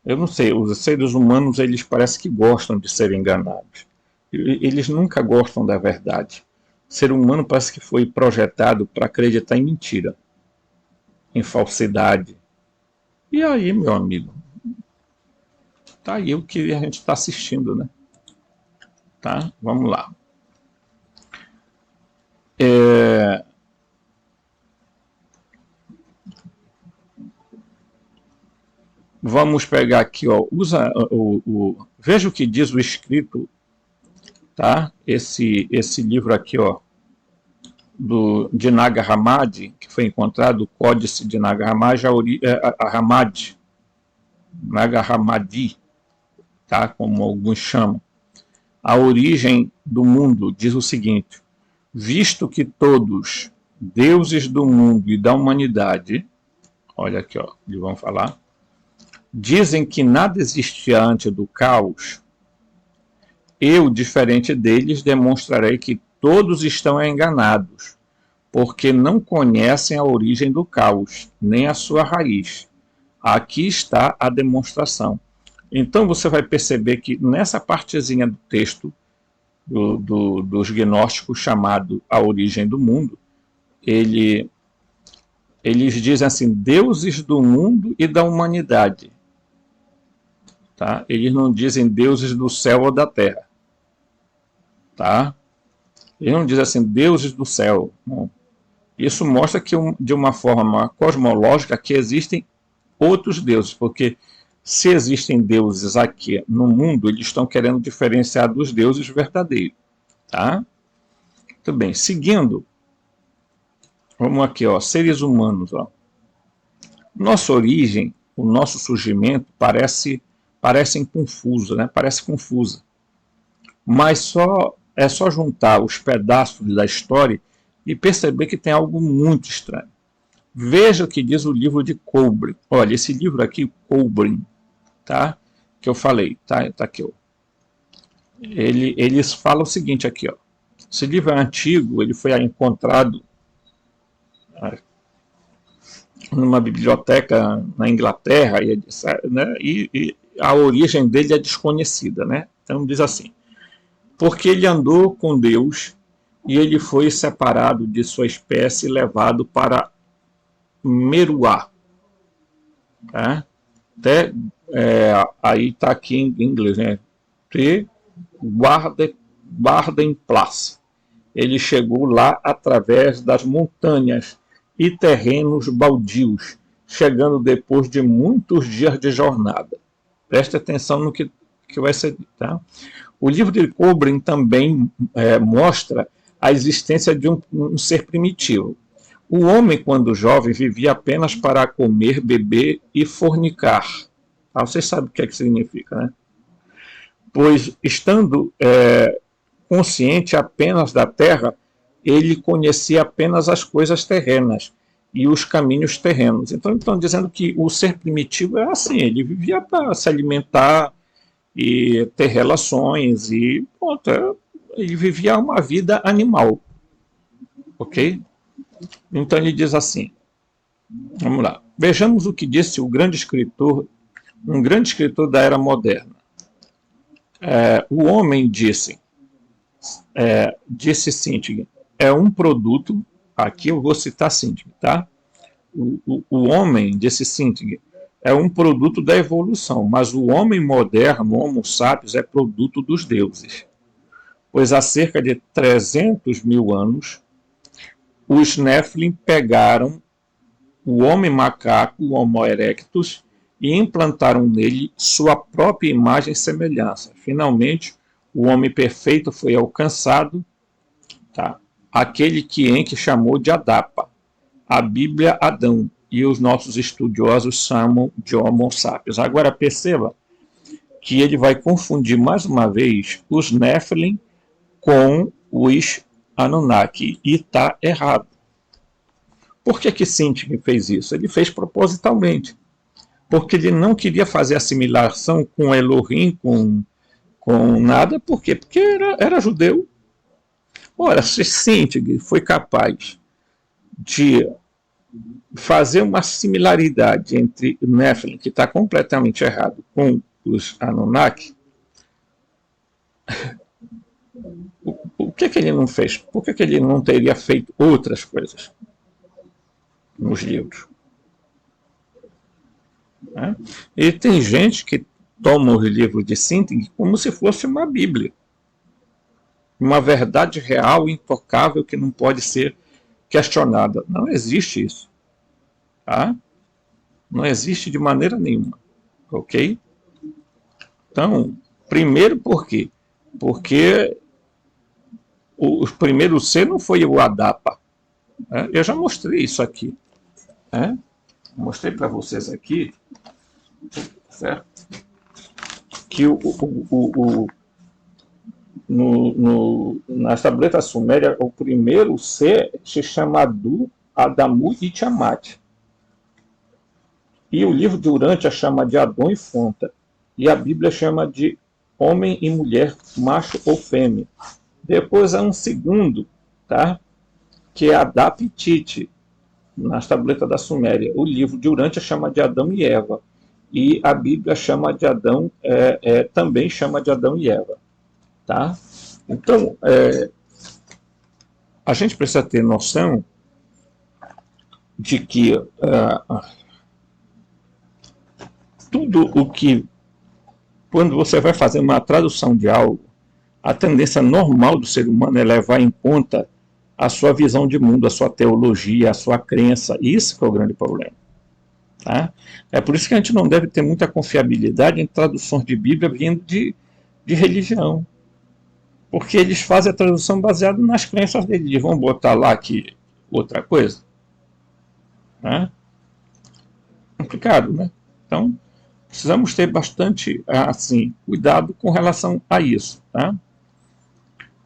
Eu não sei, os seres humanos, eles parecem que gostam de ser enganados. Eles nunca gostam da verdade. O ser humano parece que foi projetado para acreditar em mentira, em falsidade. E aí, meu amigo, tá aí o que a gente está assistindo, né? Tá? Vamos lá. Vamos pegar aqui, ó, veja o que diz o escrito, tá? Esse livro aqui, ó, de Nag Hammadi, que foi encontrado, o Códice de Nag Hammadi, Nag Hammadi, tá? Como alguns chamam. A origem do mundo diz o seguinte: visto que todos, deuses do mundo e da humanidade, olha aqui, ó, eles vão falar, dizem que nada existia antes do caos, eu, diferente deles, demonstrarei que todos estão enganados, porque não conhecem a origem do caos, nem a sua raiz. Aqui está a demonstração. Então você vai perceber que nessa partezinha do texto dos gnósticos, chamado A Origem do Mundo, eles dizem assim, deuses do mundo e da humanidade. Tá? Eles não dizem deuses do céu ou da terra. Tá? Eles não dizem assim, deuses do céu. Não. Isso mostra que, de uma forma cosmológica, que existem outros deuses, porque se existem deuses aqui no mundo, eles estão querendo diferenciar dos deuses verdadeiros. Tá? Muito bem, seguindo, vamos aqui, ó, seres humanos. Ó. Nossa origem, o nosso surgimento parece confuso, né? Parece confusa. Mas é só juntar os pedaços da história e perceber que tem algo muito estranho. Veja o que diz o livro de Kobrin. Olha, esse livro aqui, Kobrin, tá? Que eu falei, tá aqui, ó. Eles falam o seguinte aqui, ó. Esse livro é antigo, ele foi encontrado numa biblioteca na Inglaterra, né, e a origem dele é desconhecida, né? Então diz assim: porque ele andou com Deus e ele foi separado de sua espécie e levado para Meruá. Tá? Até, aí está aqui em inglês, né? T. Warden Place. Ele chegou lá através das montanhas e terrenos baldios, chegando depois de muitos dias de jornada. Preste atenção no que vai ser. Tá? O livro de Kobrin também mostra a existência de um ser primitivo. O homem, quando jovem, vivia apenas para comer, beber e fornicar. Ah, vocês sabem o que significa, né? Pois, estando consciente apenas da terra, ele conhecia apenas as coisas terrenas e os caminhos terrenos. Então, estão dizendo que o ser primitivo é assim, ele vivia para se alimentar e ter relações, e pronto, ele vivia uma vida animal. Ok? Então ele diz assim, vamos lá, vejamos o que disse um grande escritor da era moderna. O homem disse Syntyche, é um produto, aqui eu vou citar Syntyche, tá? O homem, disse Syntyche, é um produto da evolução, mas o homem moderno, o Homo sapiens, é produto dos deuses. Pois há cerca de 300 mil anos, os Nephilim pegaram o homem macaco, o Homo erectus, e implantaram nele sua própria imagem e semelhança. Finalmente, o homem perfeito foi alcançado, tá? Aquele que Enki chamou de Adapa, a Bíblia Adão, e os nossos estudiosos chamam de Homo sapiens. Agora perceba que ele vai confundir mais uma vez os Nephilim com os Anunnaki, e está errado. Por que Syntyche fez isso? Ele fez propositalmente, porque ele não queria fazer assimilação com Elohim, com nada. Por quê? Porque era judeu. Ora, se Syntyche foi capaz de fazer uma similaridade entre o Nephilim, que está completamente errado, com os Anunnaki, o que ele não fez? Por que ele não teria feito outras coisas nos livros? E tem gente que toma os livros de Syntyche como se fosse uma Bíblia, uma verdade real, intocável, que não pode ser questionada. Não existe isso. Tá? Não existe de maneira nenhuma. ok? Então, primeiro por quê? Porque o primeiro ser não foi o Adapa. Né? Eu já mostrei isso aqui. Né? Mostrei para vocês aqui, certo? Que nas tabletas sumérias, o primeiro ser se chama Adu, Adamu e Tiamat. E o livro de Urântia chama de Adão e Fonta. E a Bíblia chama de homem e mulher, macho ou fêmea. Depois há um segundo, tá? Que é Adap e Tite, nas tabletas da Suméria. O livro de Urântia chama de Adão e Eva. E a Bíblia chama de Adão, também chama de Adão e Eva. Tá? Então, a gente precisa ter noção de que tudo o que, quando você vai fazer uma tradução de algo, a tendência normal do ser humano é levar em conta a sua visão de mundo, a sua teologia, a sua crença. Isso que é o grande problema. Tá? É por isso que a gente não deve ter muita confiabilidade em traduções de Bíblia vindo de religião. Porque eles fazem a tradução baseada nas crenças deles. Eles vão botar lá aqui outra coisa. Né? Complicado, né? Então, precisamos ter bastante assim, cuidado com relação a isso. Tá?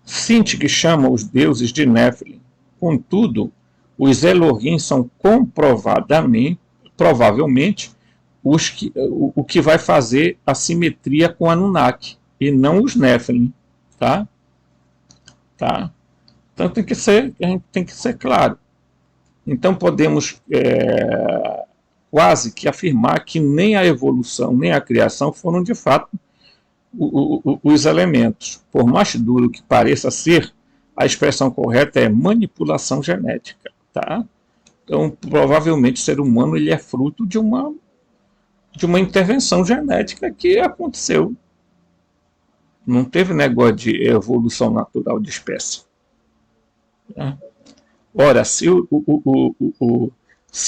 Sinti chama os deuses de Néfilim. Contudo, os Elohim são provavelmente o que vai fazer a simetria com Anunnaki, e não os Néfilim. Tá? Tá? Então a gente tem que ser claro. Então podemos quase que afirmar que nem a evolução nem a criação foram de fato os elementos. Por mais duro que pareça ser, a expressão correta é manipulação genética. Tá? Então provavelmente o ser humano ele é fruto de uma intervenção genética que aconteceu. Não teve negócio de evolução natural de espécie. Né? Ora, se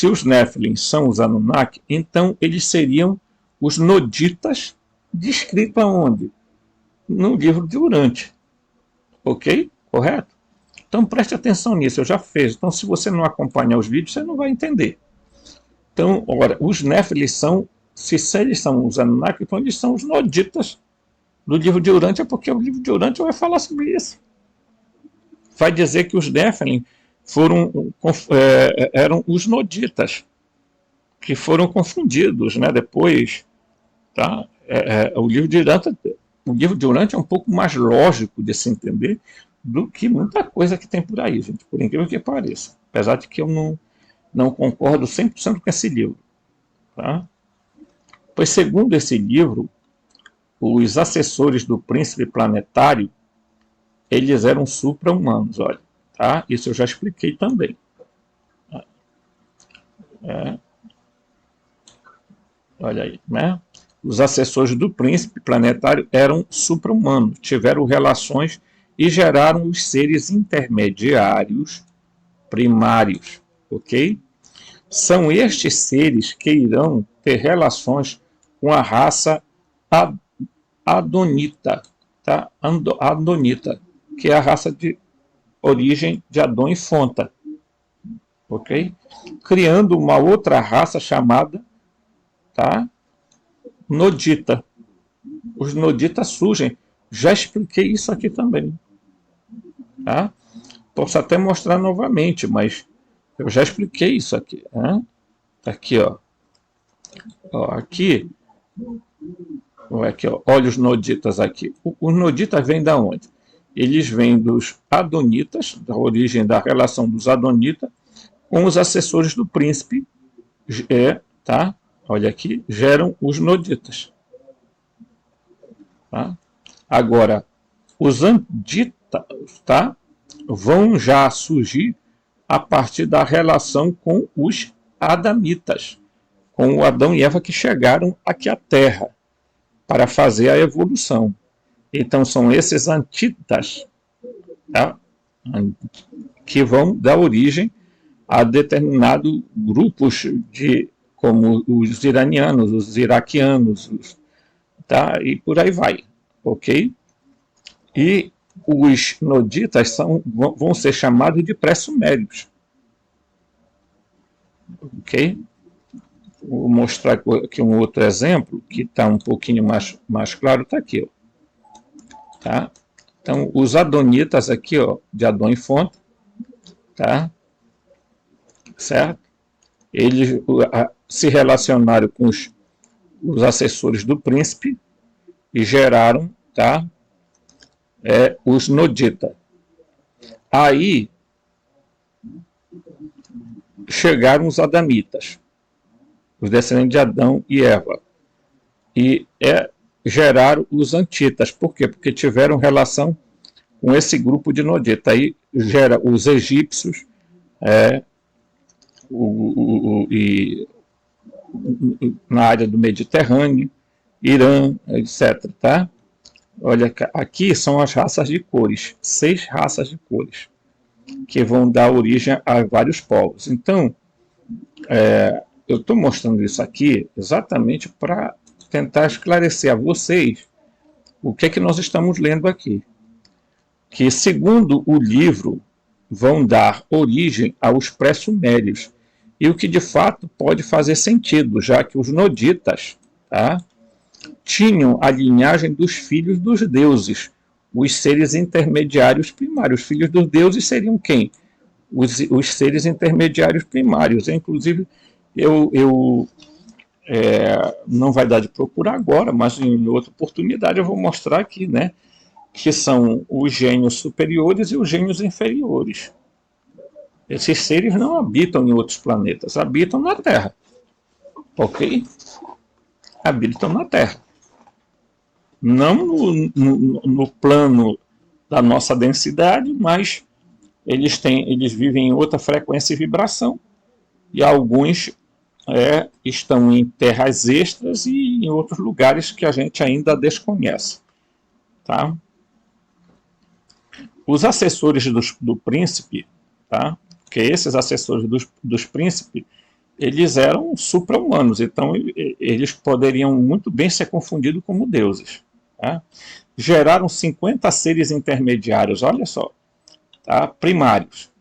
os Néfilim são os Anunnaki, então eles seriam os Noditas, descritos aonde? No livro de Urântia. Ok? Correto? Então preste atenção nisso, eu já fiz. Então se você não acompanhar os vídeos, você não vai entender. Então, ora, os Néfilim são, se eles são os Anunnaki, então eles são os Noditas do livro de Urântia, porque o livro de Urântia vai falar sobre isso. Vai dizer que os Néfilim eram os Noditas, que foram confundidos, né? Depois, tá? O livro de Urântia é um pouco mais lógico de se entender do que muita coisa que tem por aí, gente, por incrível que pareça. Apesar de que eu não concordo 100% com esse livro. Tá? Pois, segundo esse livro, os assessores do príncipe planetário, eles eram supra-humanos, olha. Tá? Isso eu já expliquei também. Olha aí, né? Os assessores do príncipe planetário eram supra-humanos, tiveram relações e geraram os seres intermediários primários, ok? São estes seres que irão ter relações com a raça Adonita, tá? Adonita, que é a raça de origem de Adão e Fonta, ok? Criando uma outra raça chamada, tá? Nodita. Os Noditas surgem. Já expliquei isso aqui também. Tá? Posso até mostrar novamente, mas eu já expliquei isso aqui. Né? Aqui, ó. Aqui, ó. Olha os Noditas aqui. Os Noditas vêm da onde? Eles vêm dos Adonitas, da origem da relação dos Adonitas, com os assessores do príncipe, tá? Olha aqui, geram os Noditas. Tá? Agora, os Anditas, tá? Vão já surgir a partir da relação com os Adamitas, com o Adão e Eva que chegaram aqui à Terra para fazer a evolução. Então são esses Antitas, tá? Que vão dar origem a determinados grupos de como os iranianos, os iraquianos, tá? E por aí vai, ok? E os noditas vão ser chamados de pré-sumérios, ok? Vou mostrar aqui um outro exemplo que está um pouquinho mais claro, está aqui, ó, tá? Então, os adonitas aqui, ó, de Adão e Fonte, tá? Certo? Eles se relacionaram com os assessores do príncipe e geraram, tá? Os noditas. Aí chegaram os adamitas, os descendentes de Adão e Eva, e geraram os antitas. Por quê? Porque tiveram relação com esse grupo de noditas. Aí gera os egípcios, e na área do Mediterrâneo, Irã, etc. Tá? Olha, aqui são as raças de cores, 6 raças de cores, que vão dar origem a vários povos. Então, eu estou mostrando isso aqui exatamente para tentar esclarecer a vocês o que é que nós estamos lendo aqui. Que, segundo o livro, vão dar origem aos pré-sumérios, e o que de fato pode fazer sentido, já que os noditas, tá, tinham a linhagem dos filhos dos deuses, os seres intermediários primários. Os filhos dos deuses seriam quem? Os seres intermediários primários. Inclusive, não vai dar de procurar agora, mas em outra oportunidade eu vou mostrar aqui, né, que são os gênios superiores e os gênios inferiores. Esses seres não habitam em outros planetas, habitam na Terra. Ok? Habitam na Terra. Não no plano da nossa densidade, mas eles vivem em outra frequência e vibração. E alguns estão em terras extras e em outros lugares que a gente ainda desconhece. Tá? Os assessores do príncipe, tá? Porque esses assessores dos príncipes, eles eram supra-humanos, então eles poderiam muito bem ser confundidos como deuses. Tá? Geraram 50 seres intermediários, olha só, tá? Primários,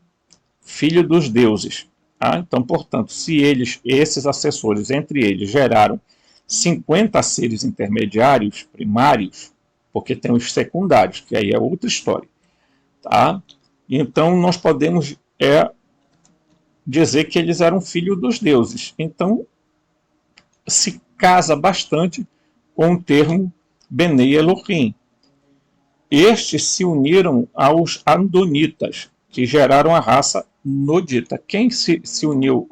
filho dos deuses. Tá? Então, portanto, se esses assessores, entre eles, geraram 50 seres intermediários primários, porque tem os secundários, que aí é outra história. Tá? Então, nós podemos dizer que eles eram filhos dos deuses. Então, se casa bastante com o termo Benei Elohim. Estes se uniram aos Adonitas, que geraram a raça nodita. Quem se uniu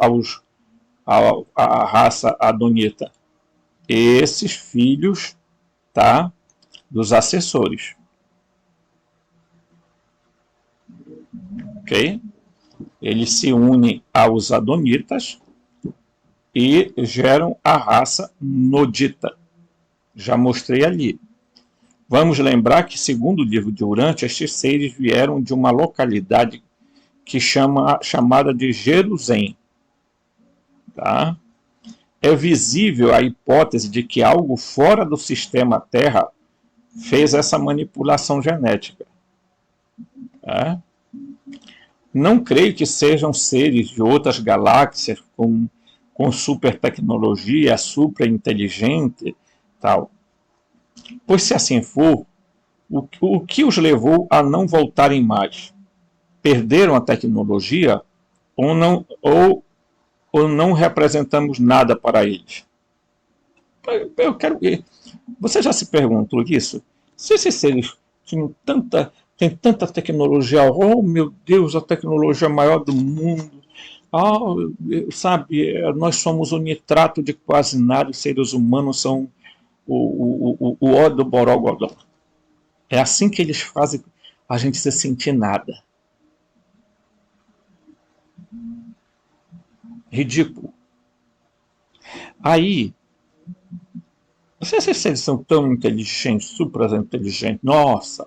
à raça Adonita? Esses filhos, tá, dos assessores. Ok? Eles se unem aos Adonitas e geram a raça nodita. Já mostrei ali. Vamos lembrar que, segundo o livro de Urântia, estes seres vieram de uma localidade chamada de Jerusalém. Tá? É visível a hipótese de que algo fora do sistema Terra fez essa manipulação genética. Tá? Não creio que sejam seres de outras galáxias com super tecnologia, super inteligente, tal. Pois se assim for, o que os levou a não voltarem mais? Perderam a tecnologia ou não representamos nada para eles? Eu quero ver. Você já se perguntou isso? Se esses seres têm tanta tecnologia, oh meu Deus, a tecnologia maior do mundo, sabe, nós somos o nitrato de quase nada, os seres humanos são o ó do borogodó. É assim que eles fazem a gente se sentir nada. Ridículo. Aí, não sei se eles são tão inteligentes, super inteligentes, nossa,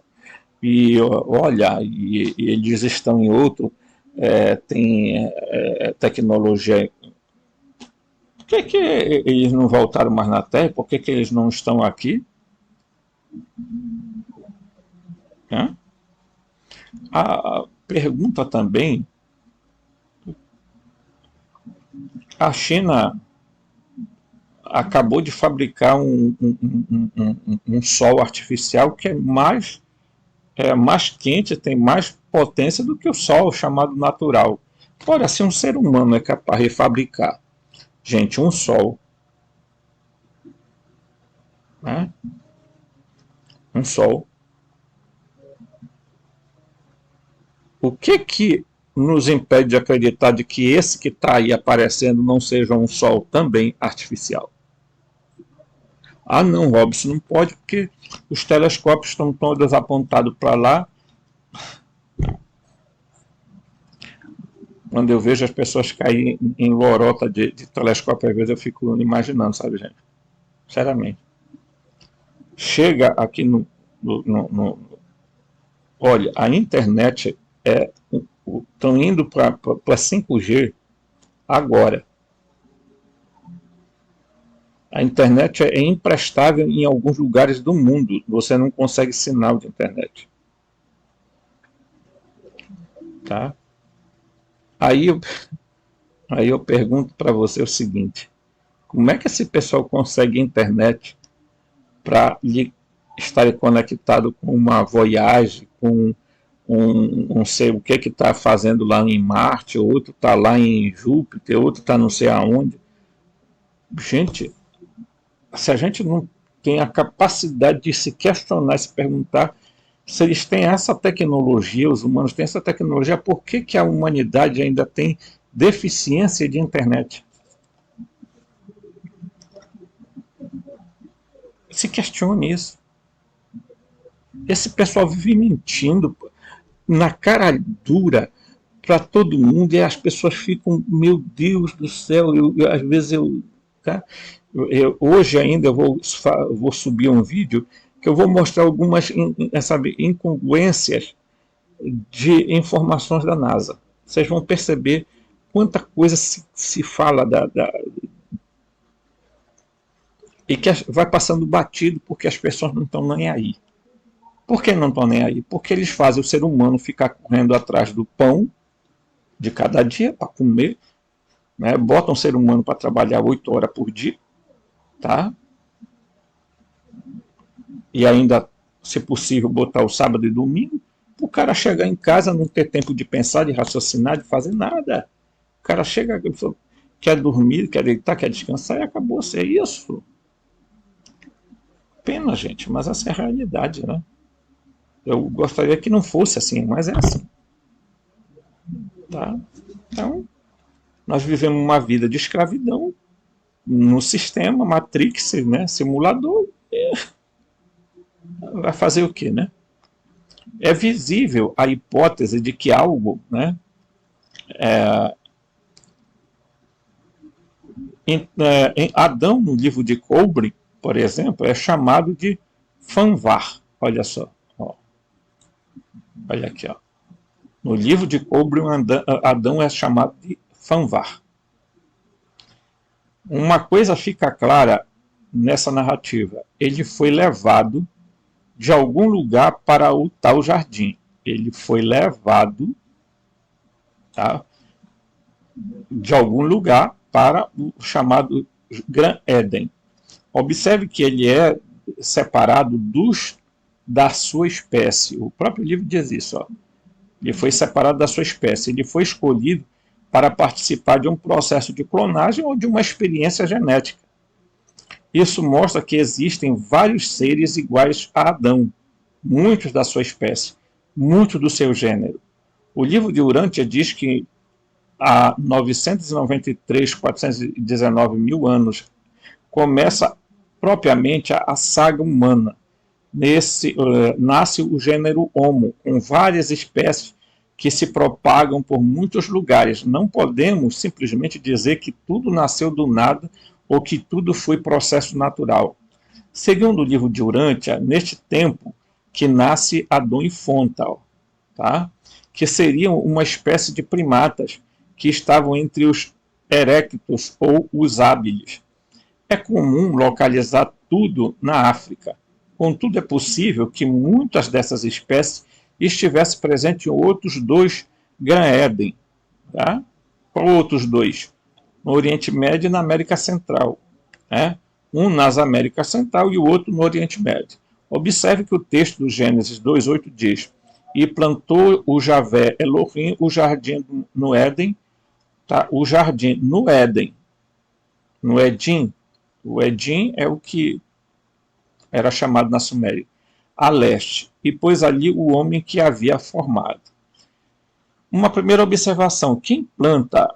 e olha, e eles estão em outro, tem tecnologia que eles não voltaram mais na Terra? Por que eles não estão aqui? Hã? A pergunta também, a China acabou de fabricar um sol artificial que é mais quente, tem mais potência do que o sol chamado natural. Ora, se um ser humano é capaz de fabricar, gente, um sol, né? Um sol, o que nos impede de acreditar de que esse que está aí aparecendo não seja um sol também artificial? Ah, não, Robson, não pode porque os telescópios estão todos apontados para lá. Quando eu vejo as pessoas caírem em lorota de telescópio, às vezes eu fico imaginando, sabe, gente? Sinceramente. Chega aqui olha, a internet estão indo para 5G agora. A internet é imprestável em alguns lugares do mundo. Você não consegue sinal de internet. Tá? Aí eu pergunto para você o seguinte: como é que esse pessoal consegue internet para estar conectado com uma Voyage, com não sei o que está fazendo lá em Marte, outro está lá em Júpiter, outro está não sei aonde. Gente, se a gente não tem a capacidade de se questionar, se perguntar se eles têm essa tecnologia, os humanos têm essa tecnologia, por que a humanidade ainda tem deficiência de internet? Se questione isso. Esse pessoal vive mentindo na cara dura para todo mundo e as pessoas ficam, meu Deus do céu, às vezes tá? Hoje ainda eu vou subir um vídeo que eu vou mostrar algumas incongruências de informações da NASA. Vocês vão perceber quanta coisa se fala e que vai passando batido porque as pessoas não estão nem aí. Por que não estão nem aí? Porque eles fazem o ser humano ficar correndo atrás do pão de cada dia para comer, né? Botam o ser humano para trabalhar 8 horas por dia, tá? E ainda, se possível, botar o sábado e domingo, o cara chegar em casa, não ter tempo de pensar, de raciocinar, de fazer nada. O cara chega, quer dormir, quer deitar, quer descansar e acabou-se. É isso. Pena, gente, mas essa é a realidade, né? Eu gostaria que não fosse assim, mas é assim. Tá? Então, nós vivemos uma vida de escravidão no sistema Matrix, né? Simulador. Vai fazer o quê, né? É visível a hipótese de que algo, né? Em Adão, no livro de Cobre, por exemplo, é chamado de fanvar. Olha só. Ó. Olha aqui. Ó. No livro de Cobre, Adão é chamado de fanvar. Uma coisa fica clara nessa narrativa. Ele foi levado de algum lugar para o tal jardim. Ele foi levado, tá, de algum lugar para o chamado Gran Éden. Observe que ele é separado da sua espécie. O próprio livro diz isso. Ó. Ele foi separado da sua espécie. Ele foi escolhido para participar de um processo de clonagem ou de uma experiência genética. Isso mostra que existem vários seres iguais a Adão, muitos da sua espécie, muitos do seu gênero. O livro de Urântia diz que há 993, 419 mil anos começa propriamente a saga humana. Nasce o gênero Homo, com várias espécies que se propagam por muitos lugares. Não podemos simplesmente dizer que tudo nasceu do nada ou que tudo foi processo natural. Segundo o livro de Urântia, neste tempo que nasce Adão e Fontal, tá? Que seriam uma espécie de primatas que estavam entre os erectus ou os hábiles. É comum localizar tudo na África. Contudo, é possível que muitas dessas espécies estivessem presentes em outros dois Gran Eden. Tá? Qual outros dois? No Oriente Médio e na América Central. Né? Um nas Américas Central e o outro no Oriente Médio. Observe que o texto do Gênesis 2:8 diz: e plantou o Javé Elohim o jardim no Éden, tá? O jardim no Éden, no Edim. O Edim é o que era chamado na Suméria, a leste, e pôs ali o homem que havia formado. Uma primeira observação: quem planta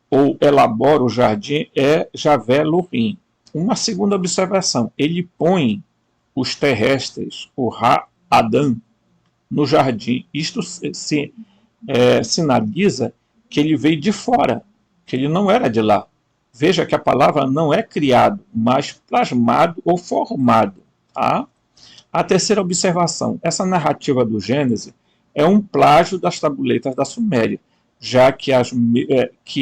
ou elabora o jardim é Javé Elohim. Uma segunda observação: ele põe os terrestres, o Ra-Adã, no jardim. Isto sinaliza que ele veio de fora, que ele não era de lá. Veja que a palavra não é criado, mas plasmado ou formado. Tá? A terceira observação: essa narrativa do Gênesis é um plágio das tabuletas da Suméria, já que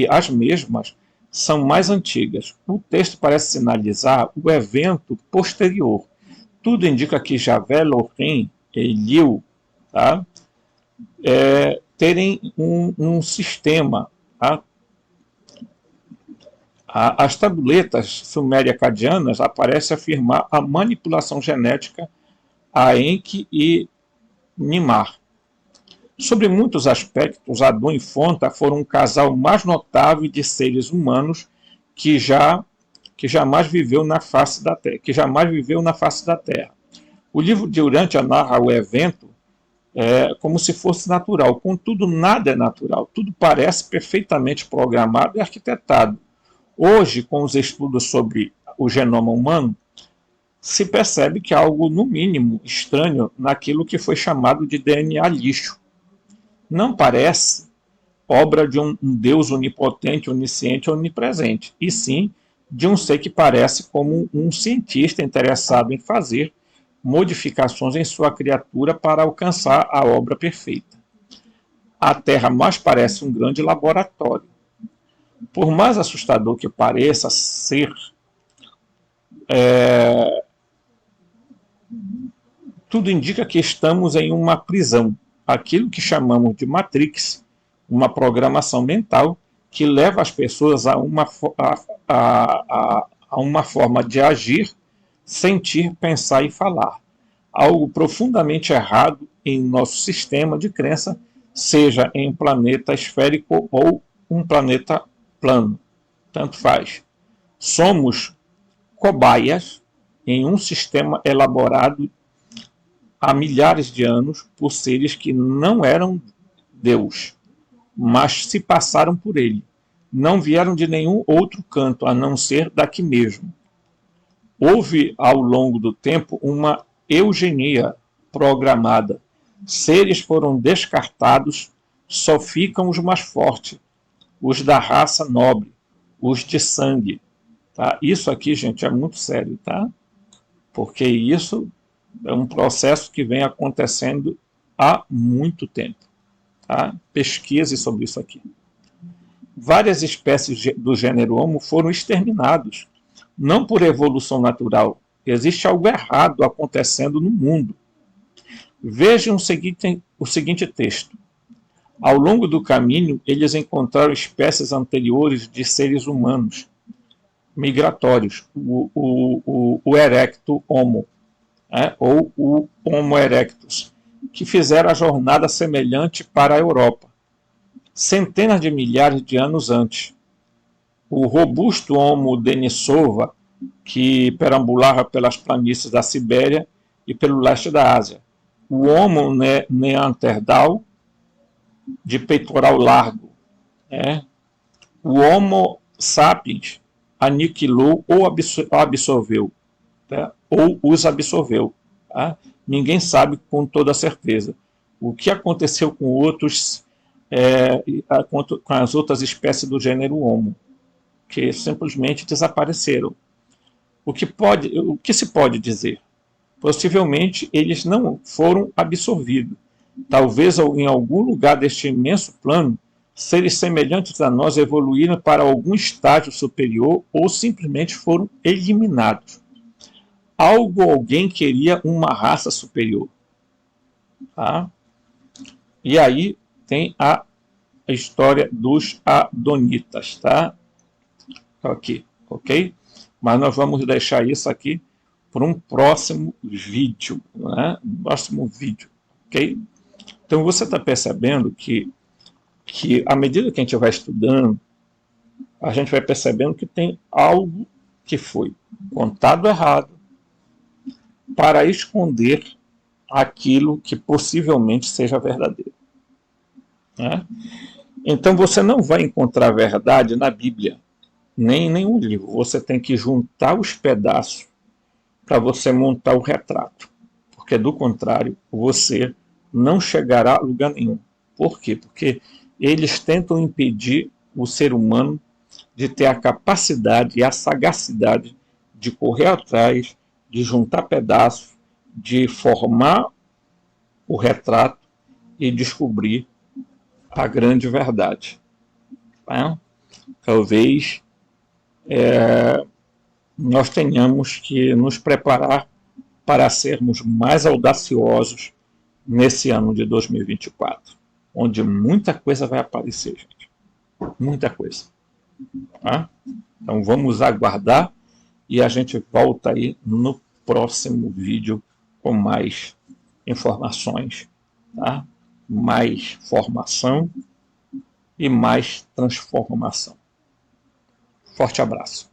as mesmas são mais antigas. O texto parece sinalizar o evento posterior. Tudo indica que Javé Elohim, Eliu, tá? Terem um sistema. Tá? As tabuletas sumério-acadianas aparecem afirmar a manipulação genética a Enki e Nimar. Sobre muitos aspectos, Adão e Fonta foram um casal mais notável de seres humanos que jamais viveu na face da Terra. O livro de Urântia narra o evento como se fosse natural. Contudo, nada é natural. Tudo parece perfeitamente programado e arquitetado. Hoje, com os estudos sobre o genoma humano, se percebe que há algo, no mínimo, estranho naquilo que foi chamado de DNA lixo. Não parece obra de um Deus onipotente, onisciente, onipresente, e sim de um ser que parece como um cientista interessado em fazer modificações em sua criatura para alcançar a obra perfeita. A Terra mais parece um grande laboratório. Por mais assustador que pareça ser, tudo indica que estamos em uma prisão, aquilo que chamamos de Matrix, uma programação mental que leva as pessoas a uma forma de agir, sentir, pensar e falar. Algo profundamente errado em nosso sistema de crença, seja em um planeta esférico ou um planeta plano. Tanto faz. Somos cobaias em um sistema elaborado há milhares de anos por seres que não eram Deus, mas se passaram por ele. Não vieram de nenhum outro canto, a não ser daqui mesmo. Houve, ao longo do tempo, uma eugenia programada. Seres foram descartados, só ficam os mais fortes, os da raça nobre, os de sangue. Tá? Isso aqui, gente, é muito sério, tá? Porque isso é um processo que vem acontecendo há muito tempo. Tá? Pesquise sobre isso aqui. Várias espécies do gênero Homo foram exterminados, não por evolução natural. Existe algo errado acontecendo no mundo. Vejam o seguinte texto. Ao longo do caminho, eles encontraram espécies anteriores de seres humanos migratórios, o Erecto Homo, ou o Homo erectus, que fizeram a jornada semelhante para a Europa, centenas de milhares de anos antes. O robusto Homo denisova, que perambulava pelas planícies da Sibéria e pelo leste da Ásia. O Homo neandertal, de peitoral largo. O Homo sapiens aniquilou ou absorveu, ou os absorveu. Tá? Ninguém sabe com toda certeza. O que aconteceu com outros, com as outras espécies do gênero Homo, que simplesmente desapareceram. O que se pode dizer? Possivelmente eles não foram absorvidos. Talvez em algum lugar deste imenso plano seres semelhantes a nós evoluíram para algum estágio superior ou simplesmente foram eliminados. Alguém queria uma raça superior. Tá? E aí tem a história dos Adonitas, tá? Aqui, ok? Mas nós vamos deixar isso aqui para um próximo vídeo, né? Próximo vídeo, ok? Então você está percebendo que à medida que a gente vai estudando, a gente vai percebendo que tem algo que foi contado errado para esconder aquilo que possivelmente seja verdadeiro. Né? Então você não vai encontrar verdade na Bíblia, nem em nenhum livro. Você tem que juntar os pedaços para você montar o retrato. Porque do contrário, você não chegará a lugar nenhum. Por quê? Porque eles tentam impedir o ser humano de ter a capacidade e a sagacidade de correr atrás, de juntar pedaços, de formar o retrato e descobrir a grande verdade. Tá? Talvez nós tenhamos que nos preparar para sermos mais audaciosos nesse ano de 2024, onde muita coisa vai aparecer, gente. Muita coisa. Tá? Então vamos aguardar e a gente volta aí no próximo vídeo com mais informações, tá? Mais formação e mais transformação. Forte abraço.